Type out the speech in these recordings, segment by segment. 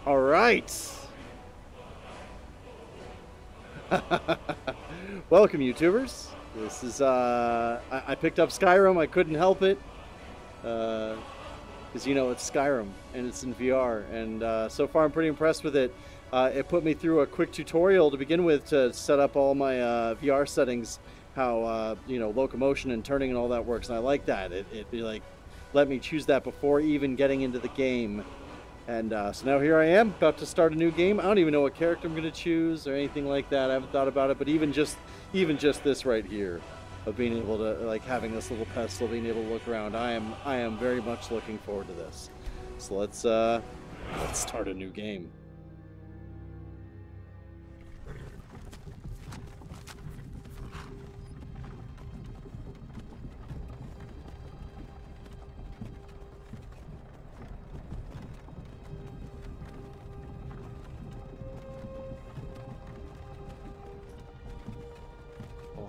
All right. Welcome, YouTubers. This is I picked up Skyrim. I couldn't help it, because you know it's Skyrim and it's in VR, and so far I'm pretty impressed with it. It put me through a quick tutorial to begin with to set up all my VR settings, how you know, locomotion and turning and all that works, and I like that. It be like let me choose that before even getting into the game. And so now here I am, about to start a new game. I don't even know what character I'm going to choose or anything like that. I haven't thought about it, but even just this right here, of being able to, like, having this little pestle, being able to look around, I am very much looking forward to this. So let's start a new game.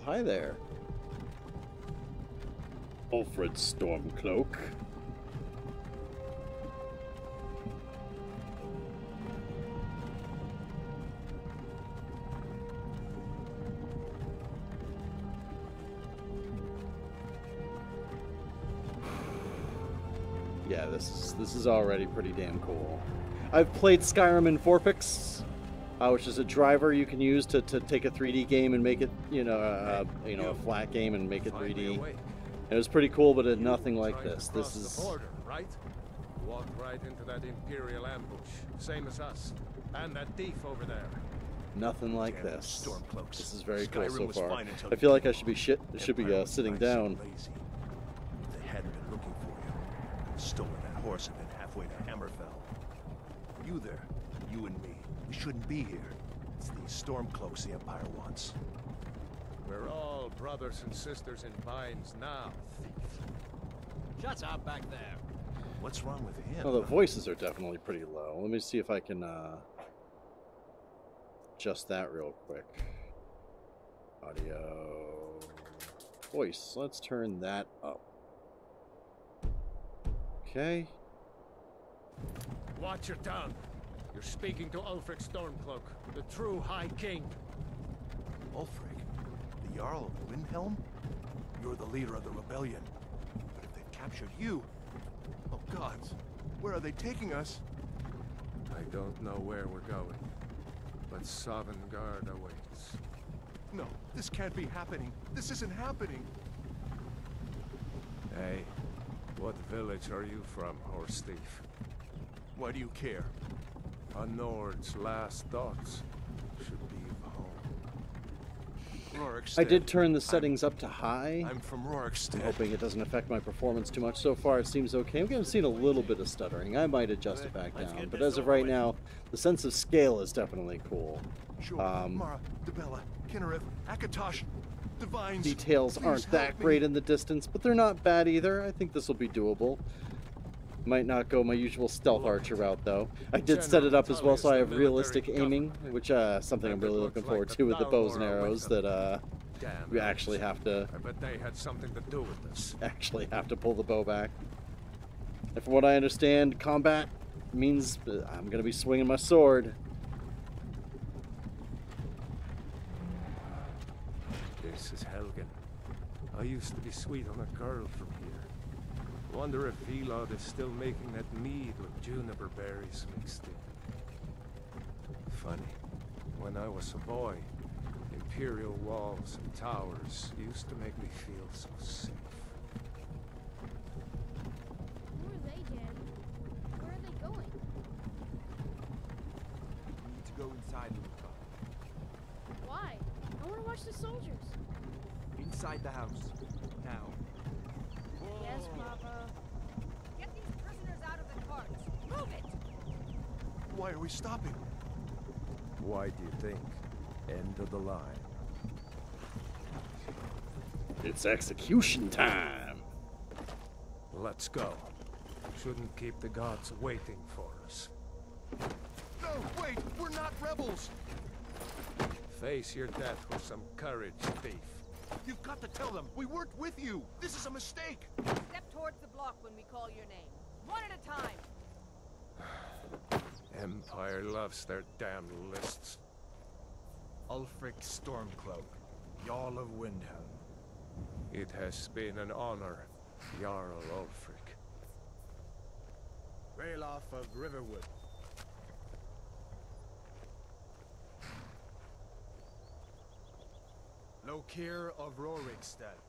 Hi there. Alfred Stormcloak. Yeah, this is already pretty damn cool. I've played Skyrim in 4pix. Which is a driver you can use to take a 3D game and make it, a flat game and make it 3D. It was pretty cool, but nothing like this. This is... Border, right? Walked right into that Imperial ambush, same as us. And that thief over there. Nothing like this. This is very cool so far. I feel like I should be sitting down. They hadn't been looking for you. Stolen that horse and been halfway to Hammerfell. You there, you and me. We shouldn't be here. It's these Stormcloaks the Empire wants. We're all brothers and sisters in binds now, thief. Shut up back there. What's wrong with him? Well, the voices are definitely pretty low. Let me see if I can adjust that real quick. Audio. Voice. Let's turn that up. Okay. Watch your tongue. You're speaking to Ulfric Stormcloak, the true High King. Ulfric? The Jarl of Windhelm? You're the leader of the rebellion. But if they've captured you... Oh gods, where are they taking us? I don't know where we're going, but Sovngarde awaits. No, this can't be happening. This isn't happening. Hey, what village are you from, horse thief? Why do you care? A Nord's last thoughts should be of home. Rorikstead. I did turn the settings up to high. I'm from Rorikstead. Hoping it doesn't affect my performance too much. So far it seems okay. I'm seeing a little bit of stuttering. I might adjust it back down. But as of right now, the sense of scale is definitely cool. Sure. Mara, Debella, Kinnereth, Akatosh, Divines. Details aren't that great in the distance, but they're not bad either. I think this will be doable. Might not go my usual stealth archer route, though. I did set it up as well so I have realistic aiming, which something I'm really looking forward to with the bows and arrows that we actually have to... I bet they had something to do with this. Actually have to pull the bow back. And from what I understand, combat means I'm going to be swinging my sword. This is Helgen. I used to be sweet on a girl from here. Wonder if Elod is still making that mead with juniper berries mixed in. Funny. When I was a boy, Imperial walls and towers used to make me feel so safe. Who are they, Daddy? Where are they going? We need to go inside, Luca. Why? I want to watch the soldiers. Inside the house. Now. Yes, Papa. Get these prisoners out of the carts. Move it! Why are we stopping? Why do you think? End of the line. It's execution time! Let's go. Shouldn't keep the gods waiting for us. No, wait! We're not rebels! Face your death with some courage, thief. You've got to tell them! We weren't with you! This is a mistake! Step towards the block when we call your name. One at a time. Empire loves their damn lists. Ulfric Stormcloak, Jarl of Windhelm. It has been an honor, Jarl Ulfric. Ralof of Riverwood. Lokir of Rorikstead.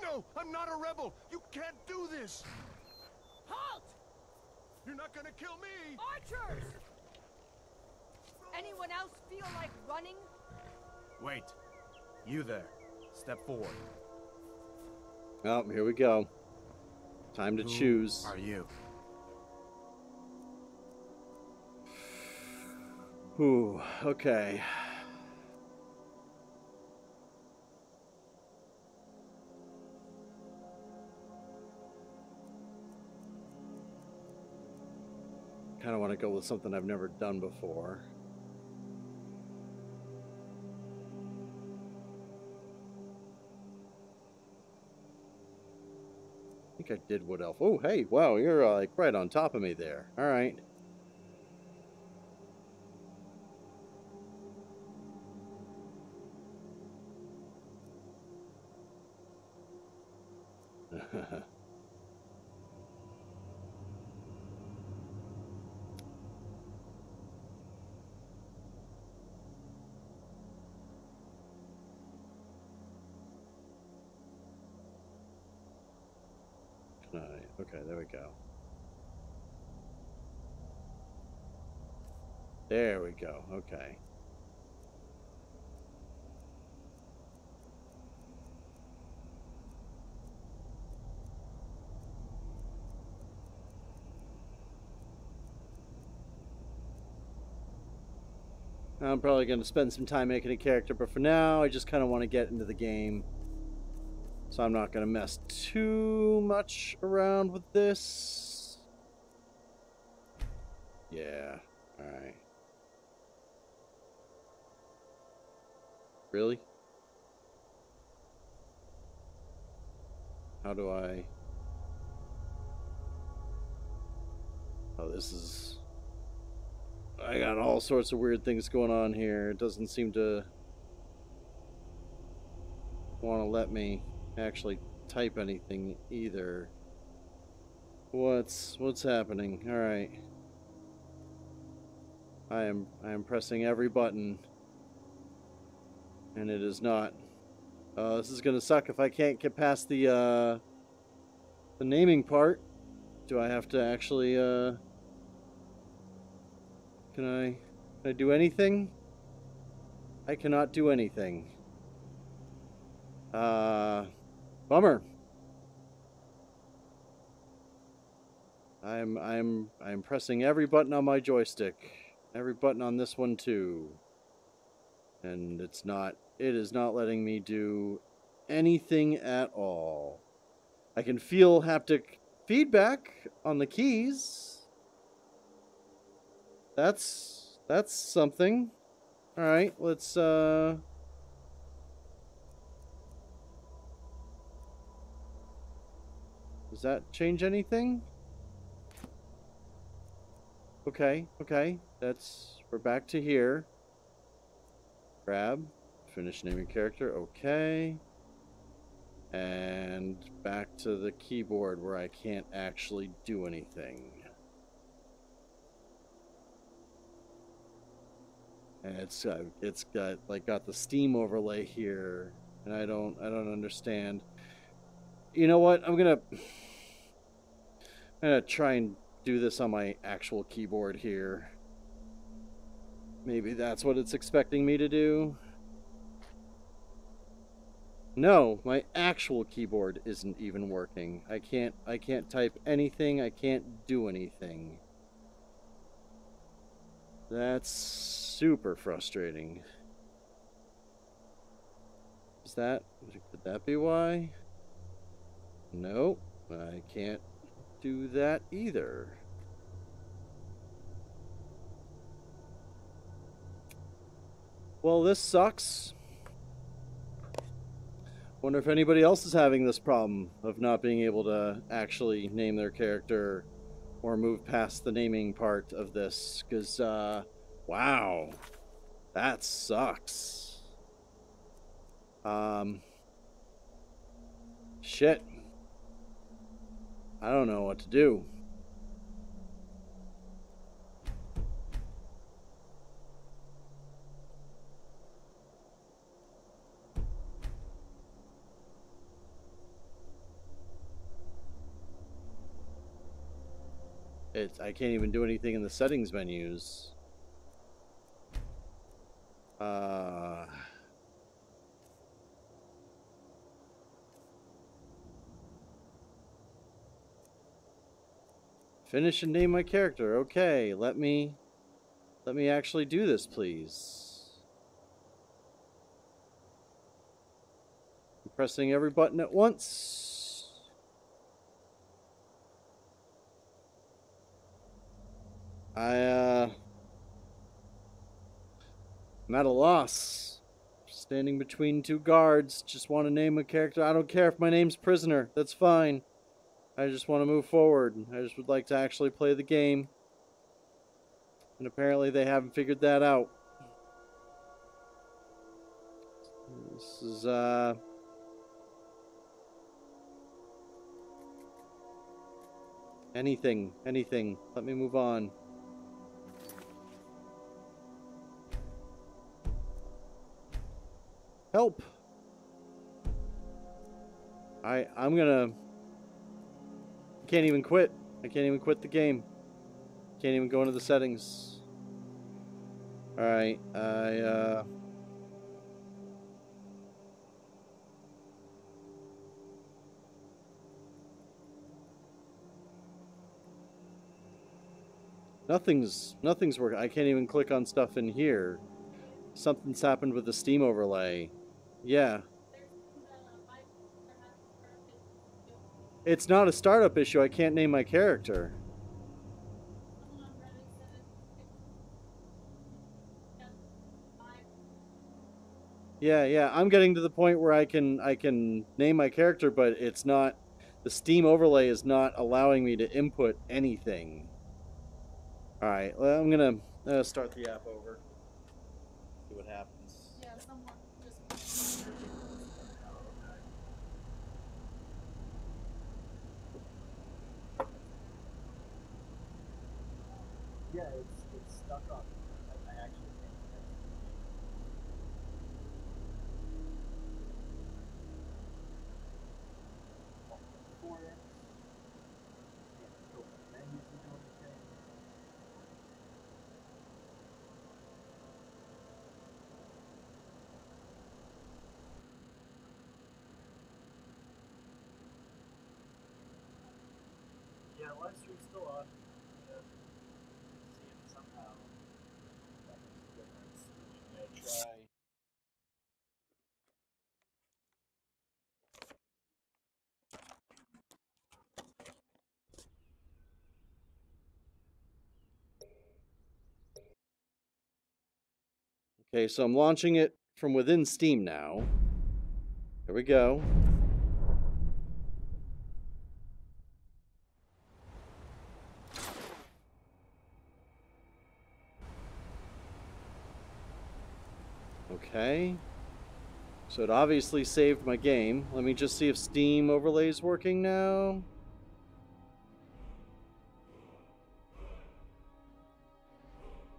No, I'm not a rebel! You can't do this! Halt! You're not gonna kill me! Archers! Anyone else feel like running? Wait. You there. Step forward. Oh, here we go. Time to choose. Are you? Ooh, okay. Kind of want to go with something I've never done before. I think I did Wood Elf. Oh, hey, wow, you're like right on top of me there. All right. Okay, there we go. There we go. Okay. I'm probably going to spend some time making a character, but for now, I just kind of want to get into the game. So I'm not going to mess too much around with this. Yeah, alright. Really? How do I... Oh, this is... I got all sorts of weird things going on here. It doesn't seem to want to let me actually type anything either. What's happening? All right. I am pressing every button and it is not. This is gonna suck if I can't get past the naming part. Do I have to actually can I do anything? I cannot do anything. Bummer. I'm pressing every button on my joystick. Every button on this one too. And it is not letting me do anything at all. I can feel haptic feedback on the keys. That's something. All right, let's does that change anything? Okay, we're back to here. Grab, finish naming character, okay. And back to the keyboard where I can't actually do anything. And it's got the Steam overlay here, and I don't understand. You know what? I'm gonna try and do this on my actual keyboard here. Maybe that's what it's expecting me to do. No, my actual keyboard isn't even working. I can't type anything. I can't do anything. That's super frustrating. Could that be why? Nope, I can't do that either. Well, this sucks. Wonder if anybody else is having this problem of not being able to actually name their character or move past the naming part of this, because, wow, that sucks. Shit. I don't know what to do. I can't even do anything in the settings menus. Finish and name my character. Okay, let me actually do this, please. I'm pressing every button at once. I'm at a loss. Standing between two guards. Just want to name a character. I don't care if my name's Prisoner. That's fine. I just want to move forward. I just would like to actually play the game. And apparently they haven't figured that out. This is, anything. Let me move on. Help! I'm gonna... Can't even quit. I can't even quit the game. Can't even go into the settings. Alright, Nothing's working. I can't even click on stuff in here. Something's happened with the Steam overlay. Yeah. It's not a startup issue. I can't name my character. Yeah. I'm getting to the point where I can name my character, but it's not. The Steam overlay is not allowing me to input anything. All right. Well, I'm gonna start the app over. See what happens. Yeah, someone just. Yeah, it's stuck on. I actually think for it. Yeah, go menus and do anything. Yeah, live stream's still on. See if somehow that makes a difference. Yeah, try. Okay, so I'm launching it from within Steam now. There we go. Okay. So it obviously saved my game. Let me just see if Steam overlay is working now.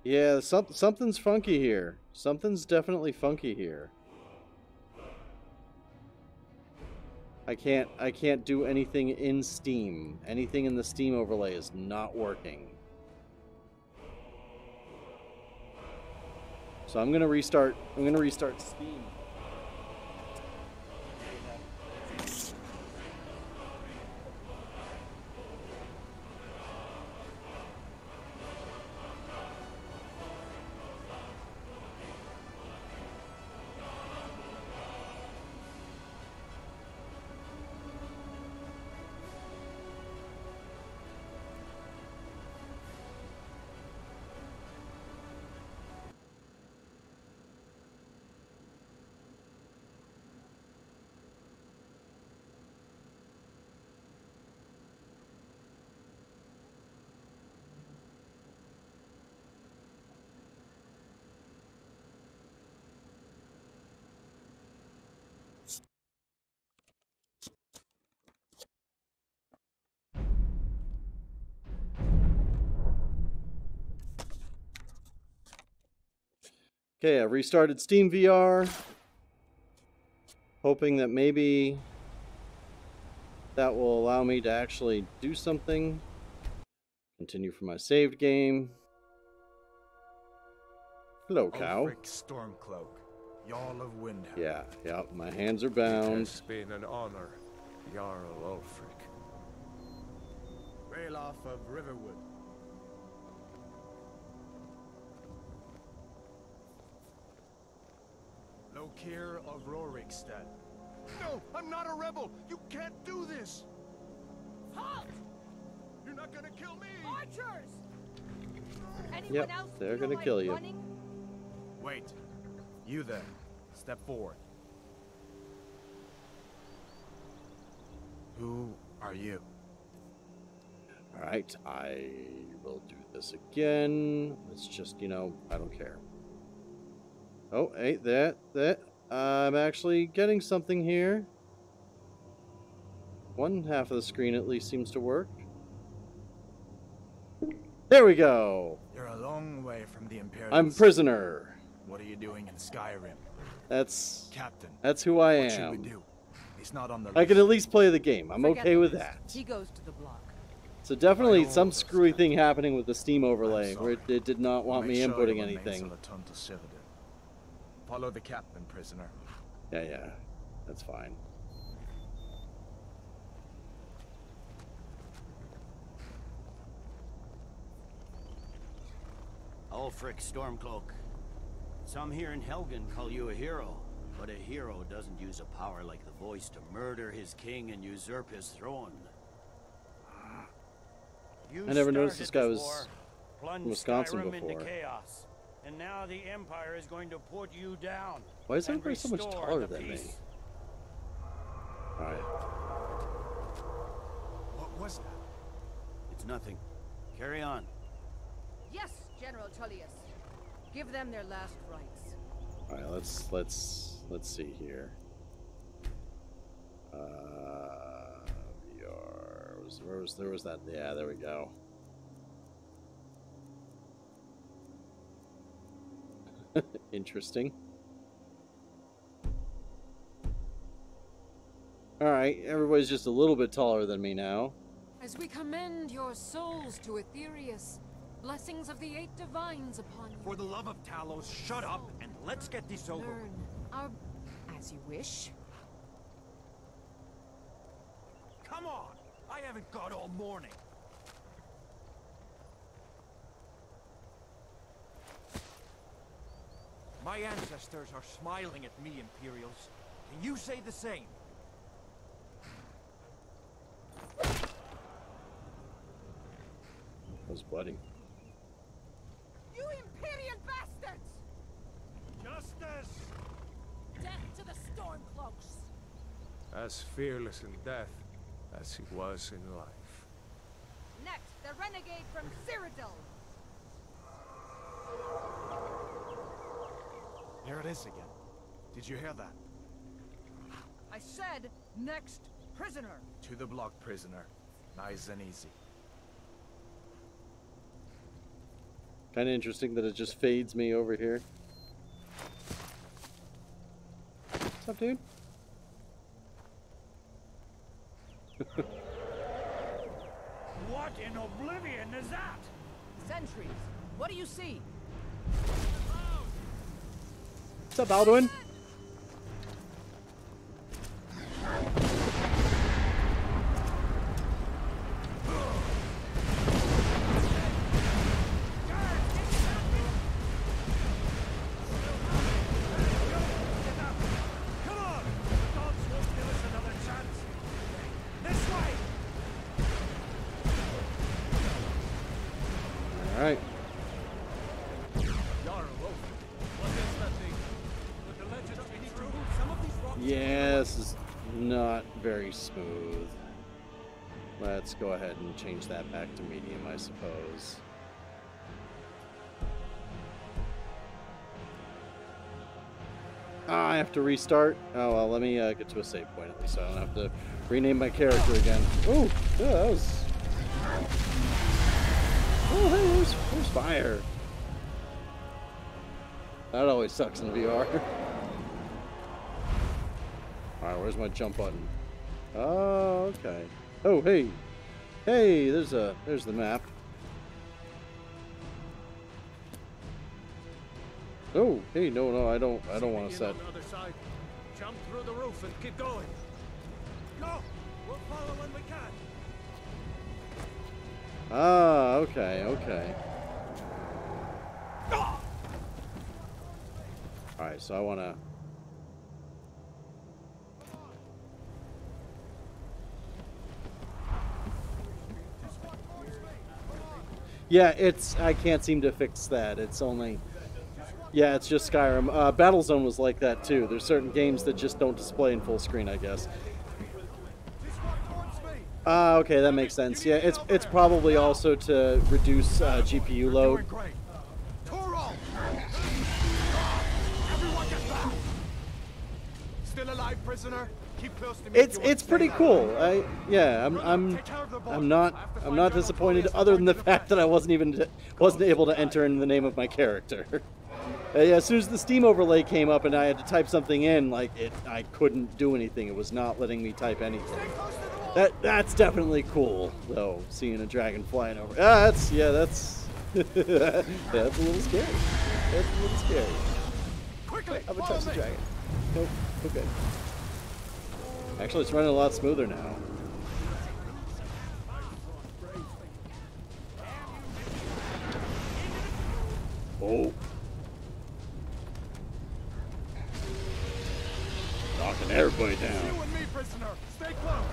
Yeah, something's funky here. Something's definitely funky here. I can't do anything in Steam. Anything in the Steam overlay is not working. So I'm gonna restart Steam. Okay, I restarted Steam VR. Hoping that maybe that will allow me to actually do something. Continue from my saved game. Hello, cow. Ulfric Stormcloak, Jarl of Windhelm. Yeah, my hands are It bound. has been an honor, Jarl Ulfric. Ralof of Riverwood. Lokir of Rorikstead. No, I'm not a rebel. You can't do this. Halt! You're not gonna kill me. Archers! Anyone Yep, else they're feel gonna like kill you. running? Wait. You there. Step forward. Who are you? Alright, I will do this again. It's just, I don't care. Oh, hey, that. I'm actually getting something here. One half of the screen at least seems to work. There we go. You're a long way from the Imperial. I'm prisoner. What are you doing in Skyrim? That's Captain, who I what should we am. do? He's not on the I list. can at least play the game. I'm Forget okay the with list. that. He goes to the block. So definitely By some all screwy those thing happening with the Steam overlay I'm where sorry. it did not want Make me sure inputting your remains anything. will attend to Cyrodiil. Follow the captain, prisoner. Yeah, that's fine. Ulfric Stormcloak. Some here in Helgen call you a hero, but a hero doesn't use a power like the voice to murder his king and usurp his throne. You I never noticed this started guy was war, plunged from Wisconsin Skyrim before. into chaos, and now the Empire is going to put you down. Why is and everybody so much restore taller the than me? peace. Alright. What was that? It's nothing. Carry on. Yes, General Tullius. Give them their last rites. Alright, let's see here. VR. There was that. Yeah, there we go. Interesting. Alright, everybody's just a little bit taller than me now. As we commend your souls to Aetherius, blessings of the 8 divines upon you. For the love of Talos, shut up and let's get this over with. Learn our... as you wish. Come on! I haven't got all morning. My ancestors are smiling at me, Imperials. Can you say the same? That was bloody. You Imperial bastards! Justice! Death to the Stormcloaks! As fearless in death as he was in life. Next, the renegade from Cyrodiil! Here it is again. Did you hear that? I said, next prisoner! To the block, prisoner. Nice and easy. Kind of interesting that it just fades me over here. What's up, dude? What in oblivion is that? Sentries, what do you see? What's up, Alduin? Come on! The gods won't give us another chance. This way! Alright. Yeah, this is not very smooth. Let's go ahead and change that back to medium, I suppose. Ah, I have to restart. Oh well, let me get to a save point at least, so I don't have to rename my character again. Oh, yeah, that was. Oh, hey, there's fire. That always sucks in VR. Alright, where's my jump button? Oh, okay. Oh, hey. Hey, there's the map. Oh, hey, no, I don't want to set. On the other side. Jump through the roof and keep going. Go! We'll follow when we can. Ah, okay. Alright, so I want to... Yeah, I can't seem to fix that. It's only... Yeah, it's just Skyrim. Battlezone was like that too. There's certain games that just don't display in full screen, I guess. Okay, that makes sense. Yeah, it's probably also to reduce GPU load. Still alive, prisoner? Keep close to me. It's pretty cool. I'm not disappointed. Other than the fact that I wasn't able to enter in the name of my character. Yeah, as soon as the Steam overlay came up and I had to type something in, I couldn't do anything. It was not letting me type anything. That's definitely cool, though. Seeing a dragon flying over. That's that's a little scary. That's a little scary. Quickly, I'm gonna touch the dragon. Nope. Okay. Actually, it's running a lot smoother now. Oh. Knocking everybody down. You and me, prisoner. Stay close.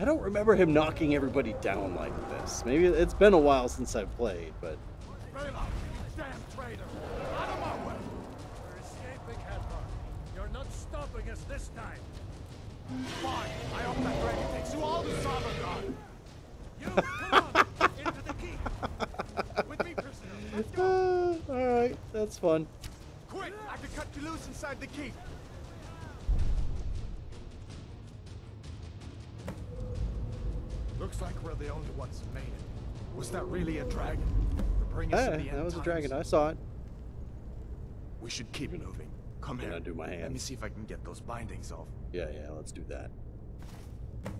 I don't remember him knocking everybody down like this. Maybe it's been a while since I've played, but... Damn traitor! Out of my way! We're escaping, Helgen. You're not stopping us this time. Fine. I hope that dragon takes you all to Sodom. You, come on! Into the keep! With me, prisoner. Let's go! Alright, that's fun. Quick! I can cut you loose inside the keep. Looks like we're the only ones who made it. Was that really a dragon? Bring us to the end that was a times. dragon. I saw it. We should keep moving. Come Can here. I do my Let me hands? see if I can get those bindings off. Yeah, let's do that.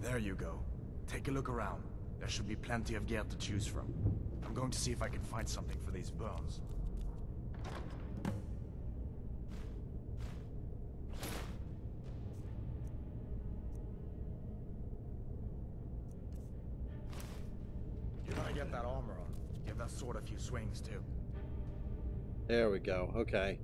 There you go. Take a look around. There should be plenty of gear to choose from. I'm going to see if I can find something for these bones. You're gonna get that armor on. Give that sword a few swings too. There we go. Okay.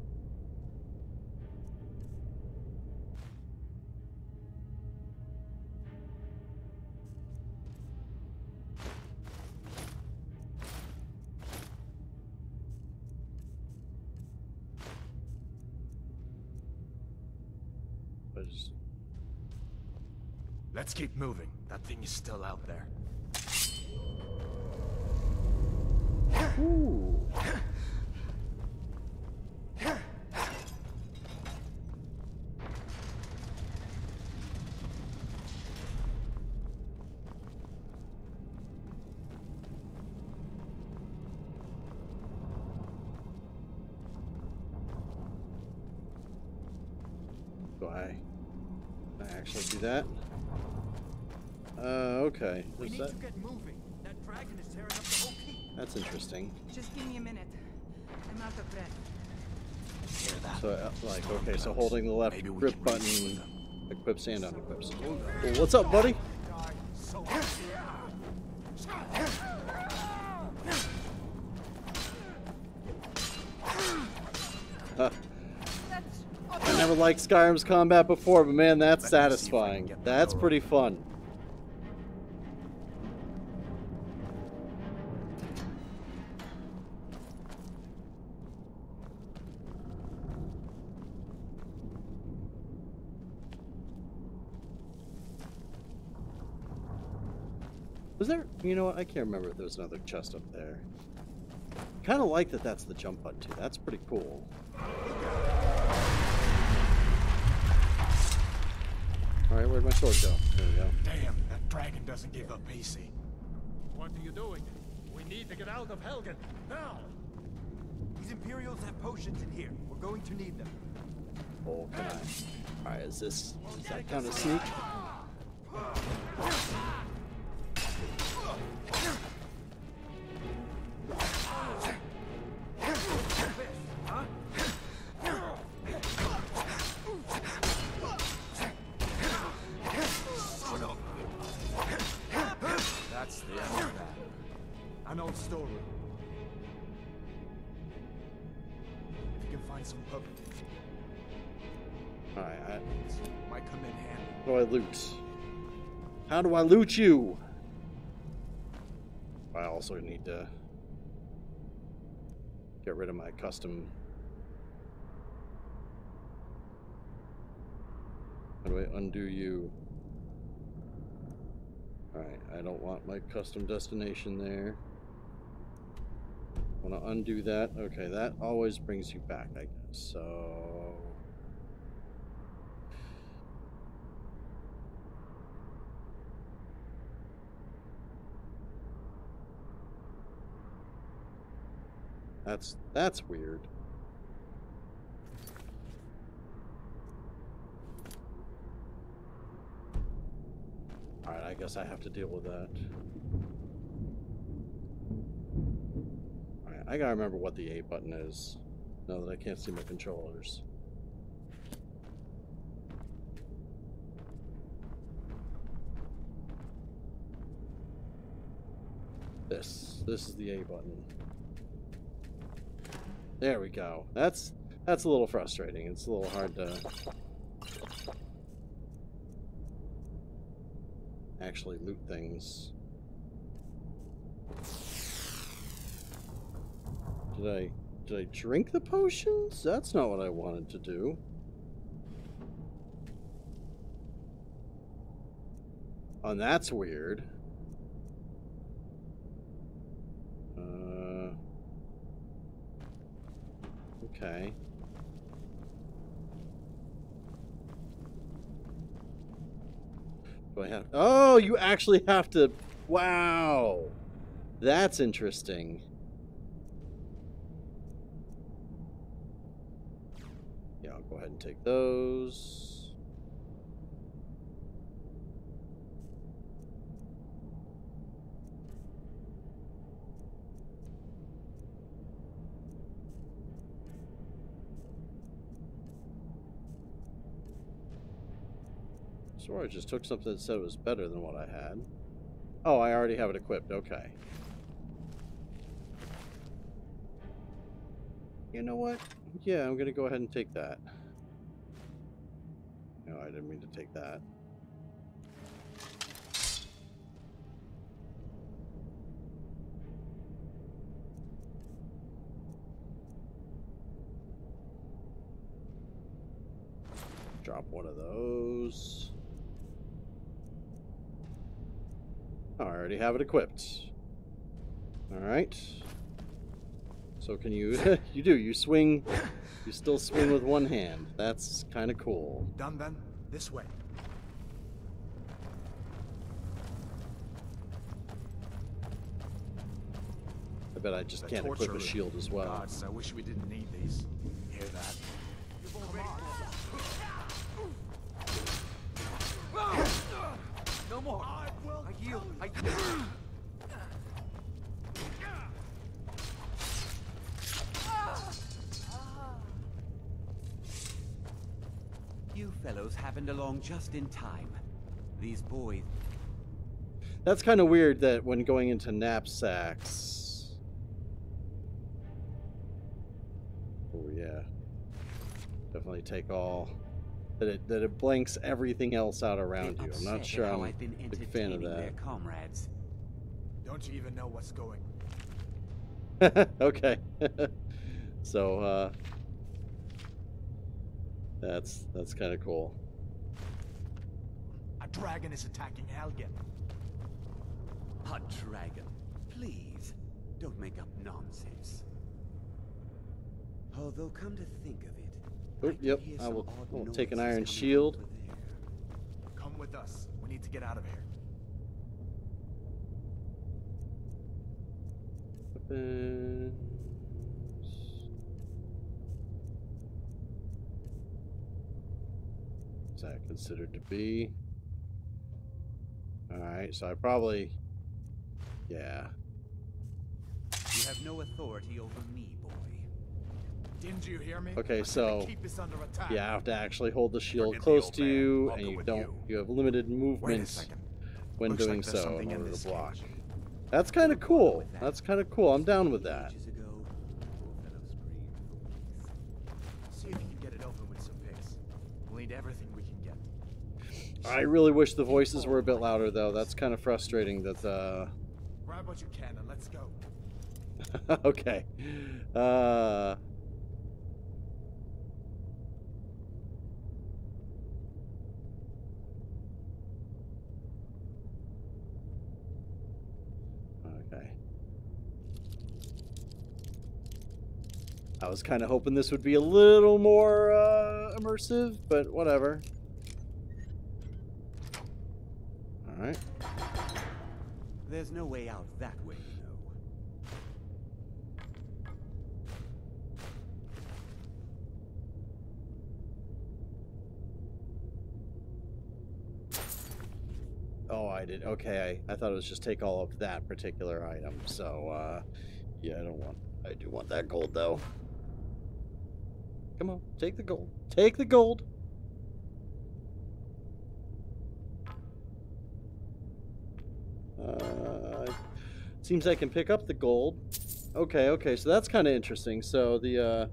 Let's keep moving. That thing is still out there. Ooh. Do I actually do that? Okay. We need that? to get moving. That dragon is tearing up the whole keep. That's interesting. Just give me a minute. I'm out of breath. So, okay, so holding the left Maybe we grip can button reach them. equips and unequips. Well, what's up, buddy? I never liked Skyrim's combat before, but man, that's satisfying. That's pretty fun. Was there, you know what, I can't remember if there was another chest up there. Kind of like that that's the jump button too. That's pretty cool. Alright, where'd my sword go? There we go. Damn, that dragon doesn't give up easy. What are you doing? We need to get out of Helgen, now! These Imperials have potions in here. We're going to need them. Oh, can I? Alright, does that count as sneak? That's the end of that. An old storeroom. If you can find some pub, Alright, might come in handy. how do I loot? How do I loot you? I also need to get rid of my custom. How do I undo you? Alright, I don't want my custom destination there. I want to undo that. Okay, that always brings you back, I guess. So... That's weird. Alright, I guess I have to deal with that. Alright, I gotta remember what the A button is, now that I can't see my controllers. This is the A button. There we go. That's a little frustrating. It's a little hard to actually loot things. Did I drink the potions? That's not what I wanted to do. Oh, and that's weird. Okay. Do I have... Oh, you actually have to... Wow! That's interesting. Yeah, I'll go ahead and take those. I just took something that said it was better than what I had. Oh, I already have it equipped. Okay. You know what? Yeah, I'm gonna go ahead and take that. No, I didn't mean to take that. Drop one of those. Oh, I already have it equipped. Alright. So can you... you swing... You still swing with one hand. That's kind of cool. Done then? This way. I bet I just can't equip a shield as well. Gods, I wish we didn't need these. Hear that? No more. I yield. You fellows happened along just in time. These boys... That's kind of weird that when going into knapsacks... Oh yeah. Definitely take all... That it blanks everything else out around you. I'm not sure I'm a big fan of that. Their comrades. Don't you even know what's going? Okay. So that's kind of cool. A dragon is attacking Helgen. A dragon? Please, don't make up nonsense. Although, come to think of it, Oh, yep, I will take an iron shield. Come with us. We need to get out of here. Is that considered to be? Alright, so I probably... Yeah. You have no authority over me, boy. Didn't you hear me? Okay, so keep us under attack. you have to actually hold the shield Forget the close old to man. you, I'll and go you with don't. you. You have limited Wait a movements second. when Looks doing like there's so in something in order this to block. cage. That's kind of cool. That's kind of cool. I'm down with that. Ages ago, poor fellow screamed for weeks. See if you can get it open with some picks. We'll need everything we can get. I really wish the voices were a bit louder, though. That's kind of frustrating. That Grab what you can and let's go. okay. Okay. I was kind of hoping this would be a little more immersive, but whatever. All right. There's no way out that way, you know. Oh, I did. Okay, I thought it was just take all of that particular item. So, yeah, I do want that gold, though. Come on, take the gold. Take the gold. Seems I can pick up the gold. Okay, so that's kind of interesting. So the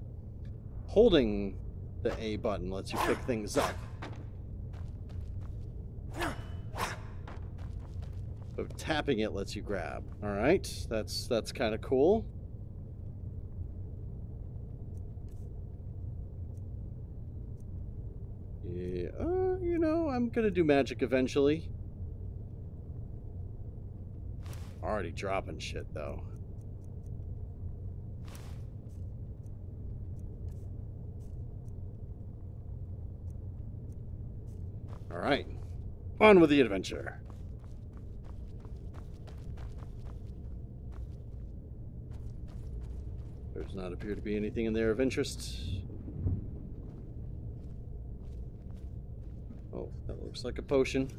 holding the A button lets you pick things up. But tapping it lets you grab. All right, that's kind of cool. Yeah, you know, I'm gonna do magic eventually. Already dropping shit though. All right, on with the adventure. There does not appear to be anything in there of interest. Oh, that looks like a potion.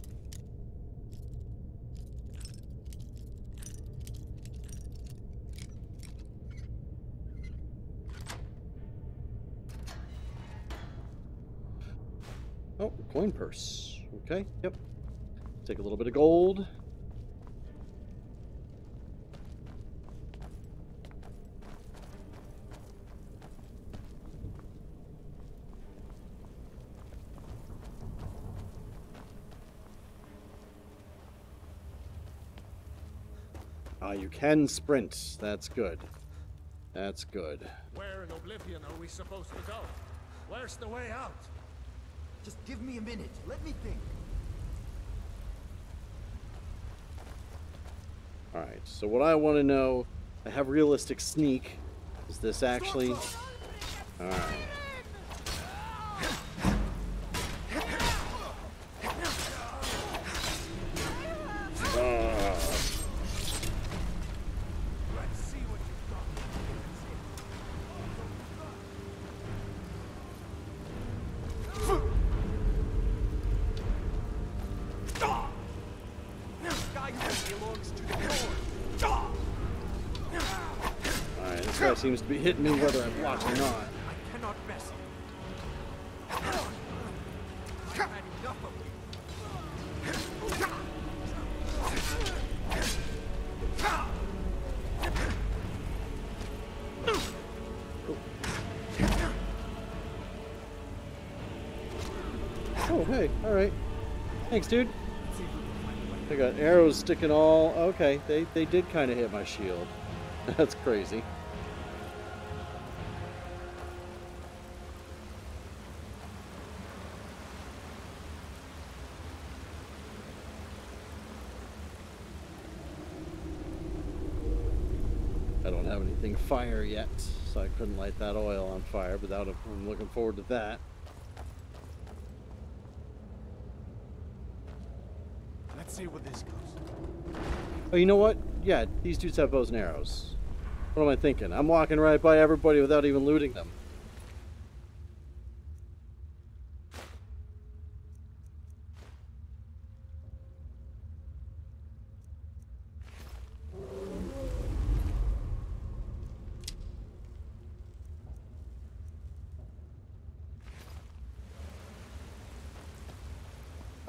Oh, coin purse. Okay, yep. Take a little bit of gold. Ah, you can sprint. That's good. That's good. Where in Oblivion are we supposed to go? Where's the way out? Just give me a minute. Let me think. Alright, so what I want to know, I have realistic sneak. Is this actually... Alright. Seems to be hitting me whether I block or not. I cannot miss. I've had enough of Oh, hey, alright. Thanks, dude. I got arrows sticking all... Okay, they did kind of hit my shield. That's crazy. I don't have anything fire yet, so I couldn't light that oil on fire, but I'm looking forward to that. Let's see what this goes. Oh, you know what? Yeah, these dudes have bows and arrows. What am I thinking? I'm walking right by everybody without even looting them.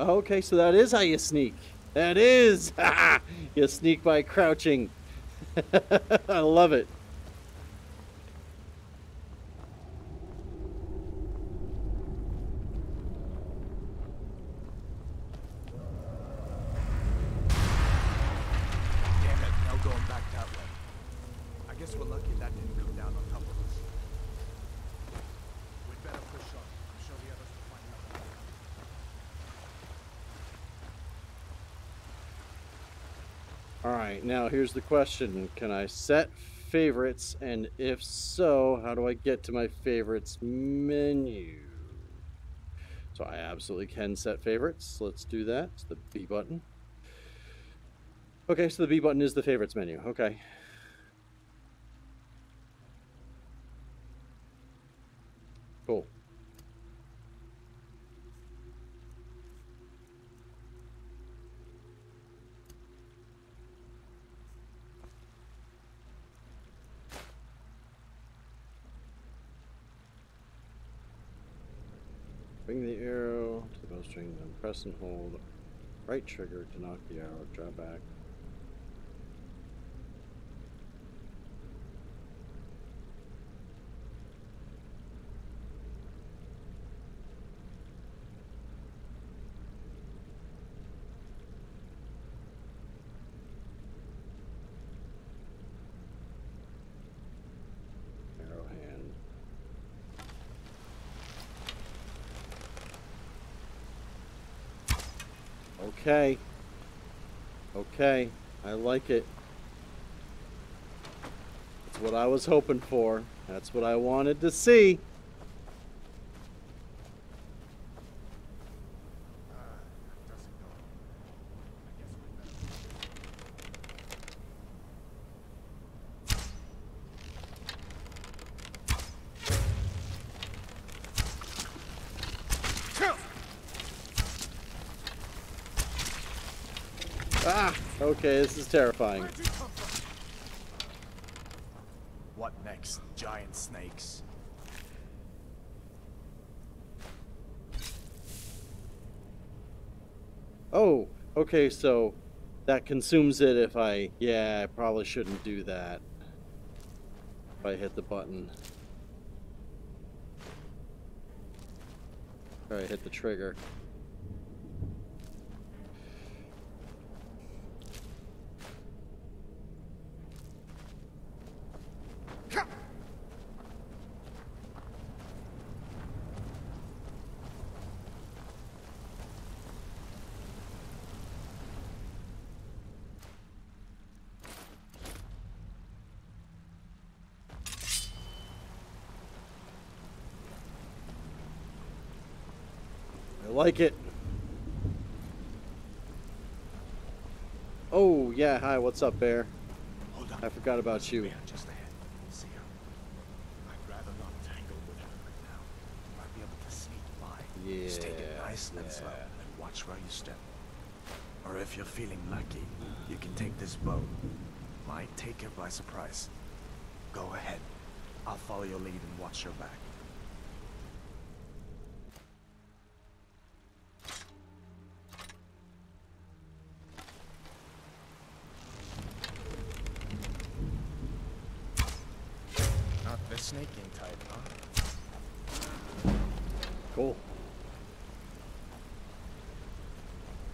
Okay, so that is how you sneak. That is! You sneak by crouching. I love it. Damn it, no going back that way. I guess we're lucky that didn't come down on top of us. We'd better push on. I'm sure the others will find nothing. Alright, now here's the question. Can I set favorites? And if so, how do I get to my favorites menu? So I absolutely can set favorites. Let's do that. It's the B button. Okay, so the B button is the favorites menu. Okay. Cool. Bring the arrow to the bowstring, then press and hold right trigger to knock the arrow, draw back. Arrow hand. Okay. Okay. I like it. That's what I was hoping for. That's what I wanted to see. Ah! Okay, this is terrifying. What next? Giant snakes. Oh, okay, so that consumes it if I... Yeah, I probably shouldn't do that. If I hit the button. Or I hit the trigger. I like it. Oh, yeah, hi, what's up, Bear? Hold on. I forgot about you. Man, just ahead. See her? I'd rather not tangle with her right now. Might be able to sneak by. Yeah. Just take it nice and slow and watch where you step. Or if you're feeling lucky, you can take this bow. Might take her by surprise. Go ahead. I'll follow your lead and watch your back. Not the snaking type, huh? Cool.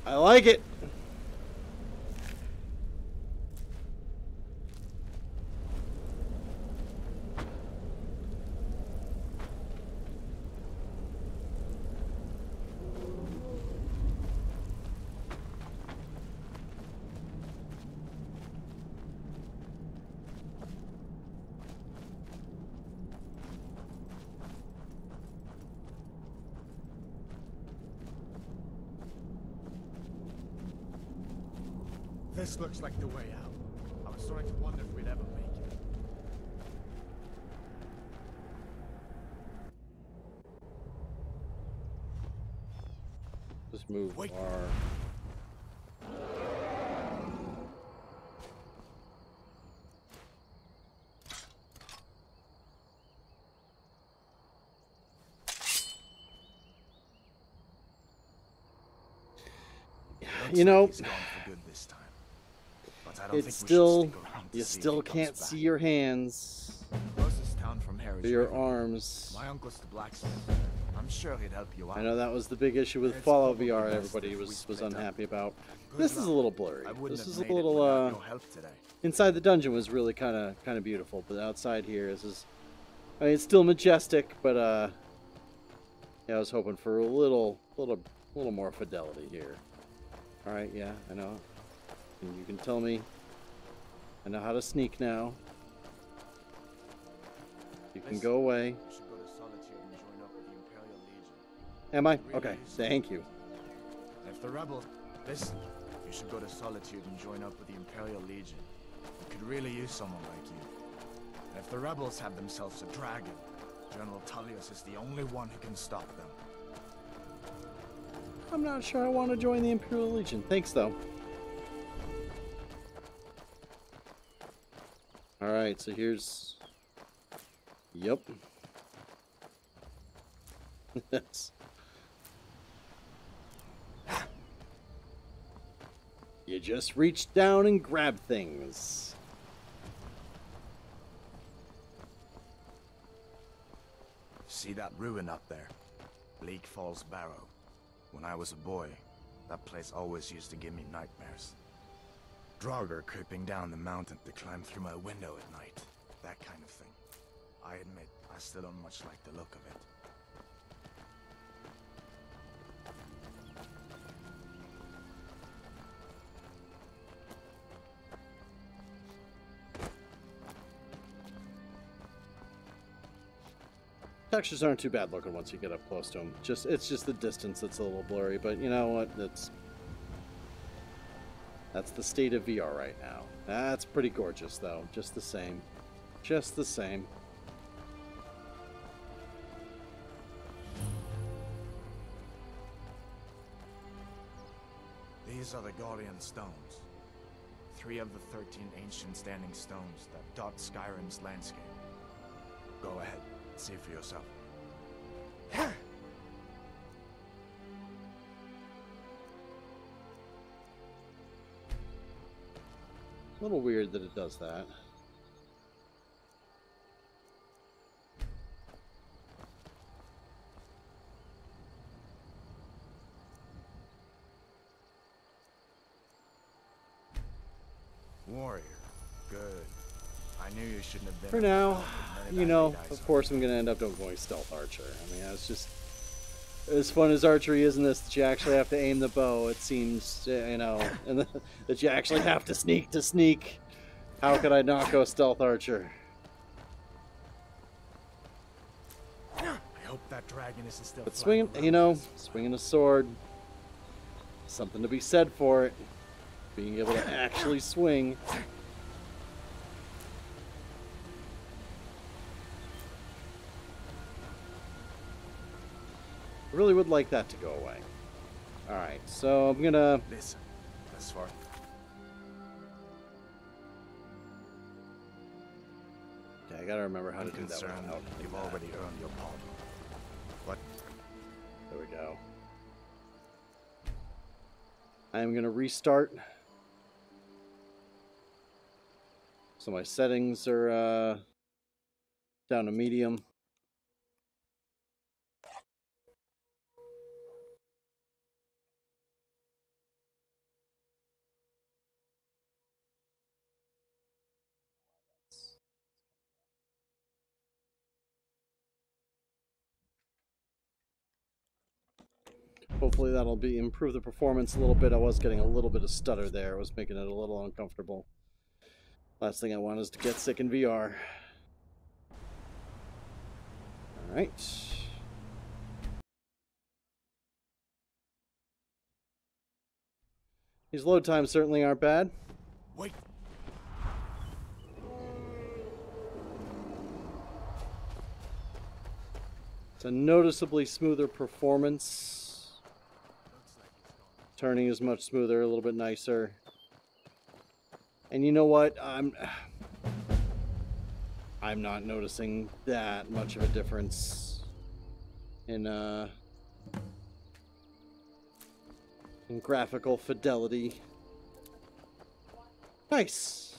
I like it. This looks like the way out. I was starting to wonder if we'd ever make it. Just move Wait. our... You know, it's still, you still can't see your hands, Closest town from here is or your Riverwood. arms. My uncle's the blacksmith. I'm sure he'd help you out. I know that was the big issue with It's Fallout probably VR. best Everybody if we was split unhappy about. Good This is luck. a little blurry. I wouldn't This have is a made it little without your help today. inside the dungeon was really kind of beautiful, but outside here, this is. I mean, it's still majestic, but yeah, I was hoping for a little more fidelity here. All right, yeah, I know. And you can tell me. I know how to sneak now. You can go away. You should go to Solitude and join up with the Imperial Legion. Am I? Okay, thank you. If the rebels... Listen, you should go to Solitude and join up with the Imperial Legion. We could really use someone like you. And if the rebels have themselves a dragon, General Tullius is the only one who can stop them. I'm not sure I want to join the Imperial Legion. Thanks, though. Alright, so here's... Yep. That's... You just reach down and grab things. See that ruin up there? Bleak Falls Barrow. When I was a boy, that place always used to give me nightmares. Draugr creeping down the mountain to climb through my window at night. That kind of thing. I admit, I still don't much like the look of it. Textures aren't too bad looking once you get up close to them. It's just the distance that's a little blurry, but you know what? That's the state of VR right now. That's pretty gorgeous, though. Just the same. Just the same. These are the Guardian Stones. 3 of the 13 ancient standing stones that dot Skyrim's landscape. Go ahead, see for yourself. A little weird that it does that. Warrior. Good. I knew you shouldn't have been. For now, you know, of course I'm going to end up going stealth archer. I mean, it's just as fun as archery is in this, that you actually have to aim the bow, it seems, you know, and that you actually have to sneak. How could I not go stealth archer? I hope that dragon isn't still. But swinging, you know, swinging a sword, something to be said for it. Being able to actually swing. I really would like that to go away. Alright, so I'm gonna... Listen, that's far. Okay, I gotta remember how to do that concerned without you've that. already earned your pardon. What? There we go. I am gonna restart. So my settings are down to medium. Hopefully that'll improve the performance a little bit. I was getting a little bit of stutter there. It was making it a little uncomfortable. Last thing I want is to get sick in VR. Alright. These load times certainly aren't bad. Wait. It's a noticeably smoother performance. Turning is much smoother, a little bit nicer. And you know what? I'm not noticing that much of a difference in graphical fidelity. Nice.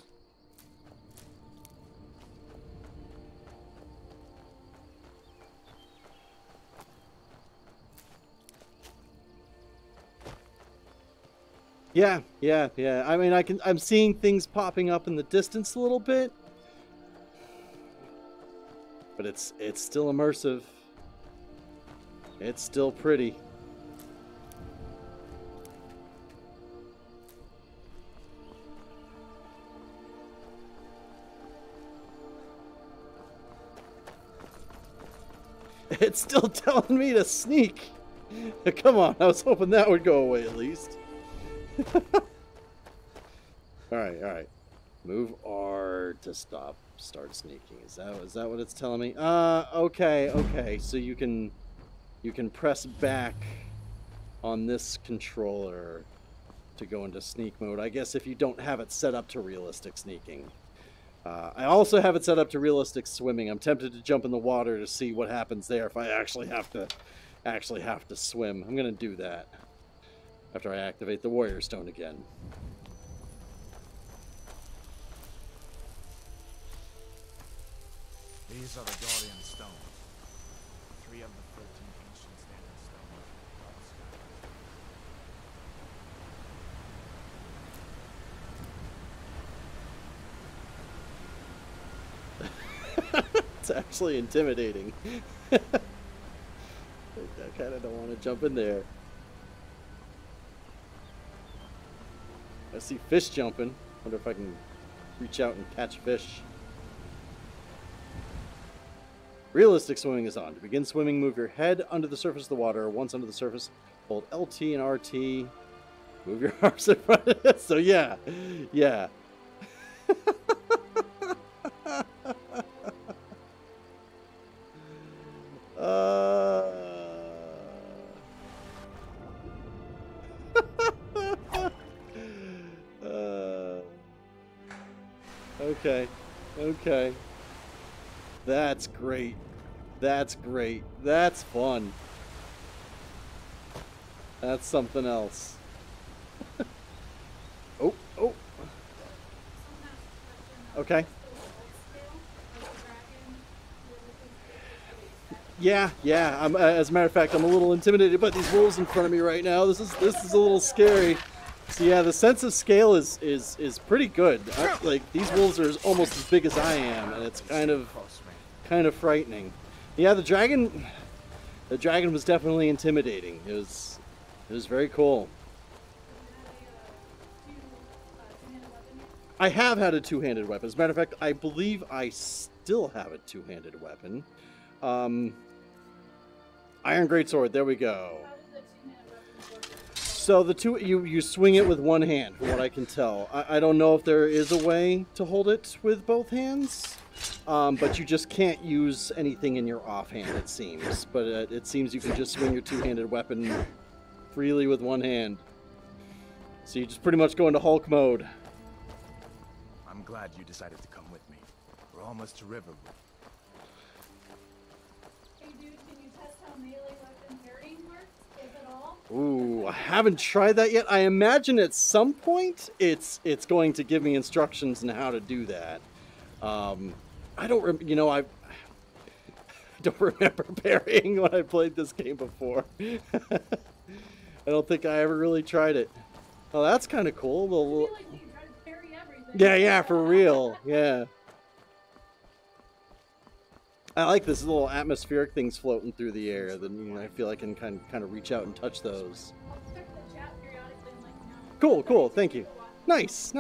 Yeah. I mean, I'm seeing things popping up in the distance a little bit, but it's still immersive. It's still pretty. It's still telling me to sneak. Come on, I was hoping that would go away at least. Alright. Move R to start sneaking. Is that what it's telling me? Okay. So you can press back on this controller to go into sneak mode. I guess if you don't have it set up to realistic sneaking. I also have it set up to realistic swimming. I'm tempted to jump in the water to see what happens there if I actually have to swim. I'm gonna do that after I activate the Warrior Stone again. These are the Guardian Stones. 3 of the 13 ancient standing stones. It's actually intimidating. I kind of don't want to jump in there. I see fish jumping. Wonder if I can reach out and catch fish. Realistic swimming is on. To begin swimming, move your head under the surface of the water. Once under the surface, hold LT and RT. Move your arms in front of it. So yeah. Okay. That's great. That's fun. That's something else. Oh. Okay. Yeah. As a matter of fact, I'm a little intimidated by these wolves in front of me right now. This is a little scary. So yeah, the sense of scale is pretty good. Like, these wolves are almost as big as I am, and it's kind of frightening. Yeah, the dragon was definitely intimidating. It was very cool. I have had a two-handed weapon. As a matter of fact, I believe I still have a two-handed weapon. Iron Greatsword, there we go. So you swing it with one hand, from what I can tell. I don't know if there is a way to hold it with both hands, but you just can't use anything in your offhand, it seems. But it seems you can just swing your two-handed weapon freely with one hand. So you just pretty much go into Hulk mode. I'm glad you decided to come with me. We're almost to Riverwood. Hey dude, can you test how melee weapon parrying works, if at all? Ooh, I haven't tried that yet. I imagine at some point it's going to give me instructions on how to do that. I don't I don't remember parrying when I played this game before. I don't think I ever really tried it. Oh, that's kind of cool. I feel like you try to parry everything. Yeah, for real. Yeah. I like this little atmospheric things floating through the air. Then I feel I can kind of reach out and touch those. Cool. Thank you. Nice.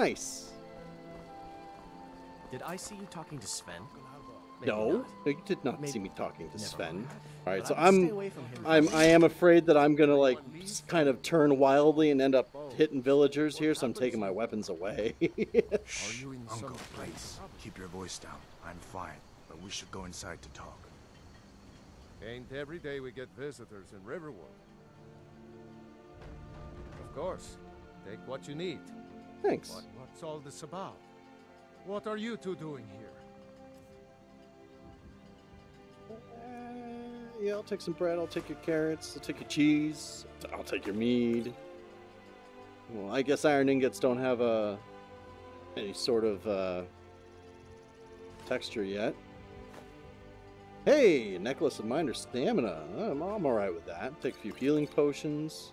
Did I see you talking to Sven? No, you did not see me talking to Sven. All right, But so I would stay away from him. I am afraid that I'm gonna like kind of turn wildly and end up hitting villagers here, so I'm taking my weapons away. Are you in some Uncle, please, keep your voice down. I'm fine, but we should go inside to talk. Ain't every day we get visitors in Riverwood. Of course, take what you need. Thanks. But what's all this about? What are you two doing here? Yeah, I'll take some bread. I'll take your carrots. I'll take your cheese. I'll take your mead. Well, I guess iron ingots don't have any sort of texture yet. Hey, a necklace of minor stamina. I'm all right with that. Take a few healing potions.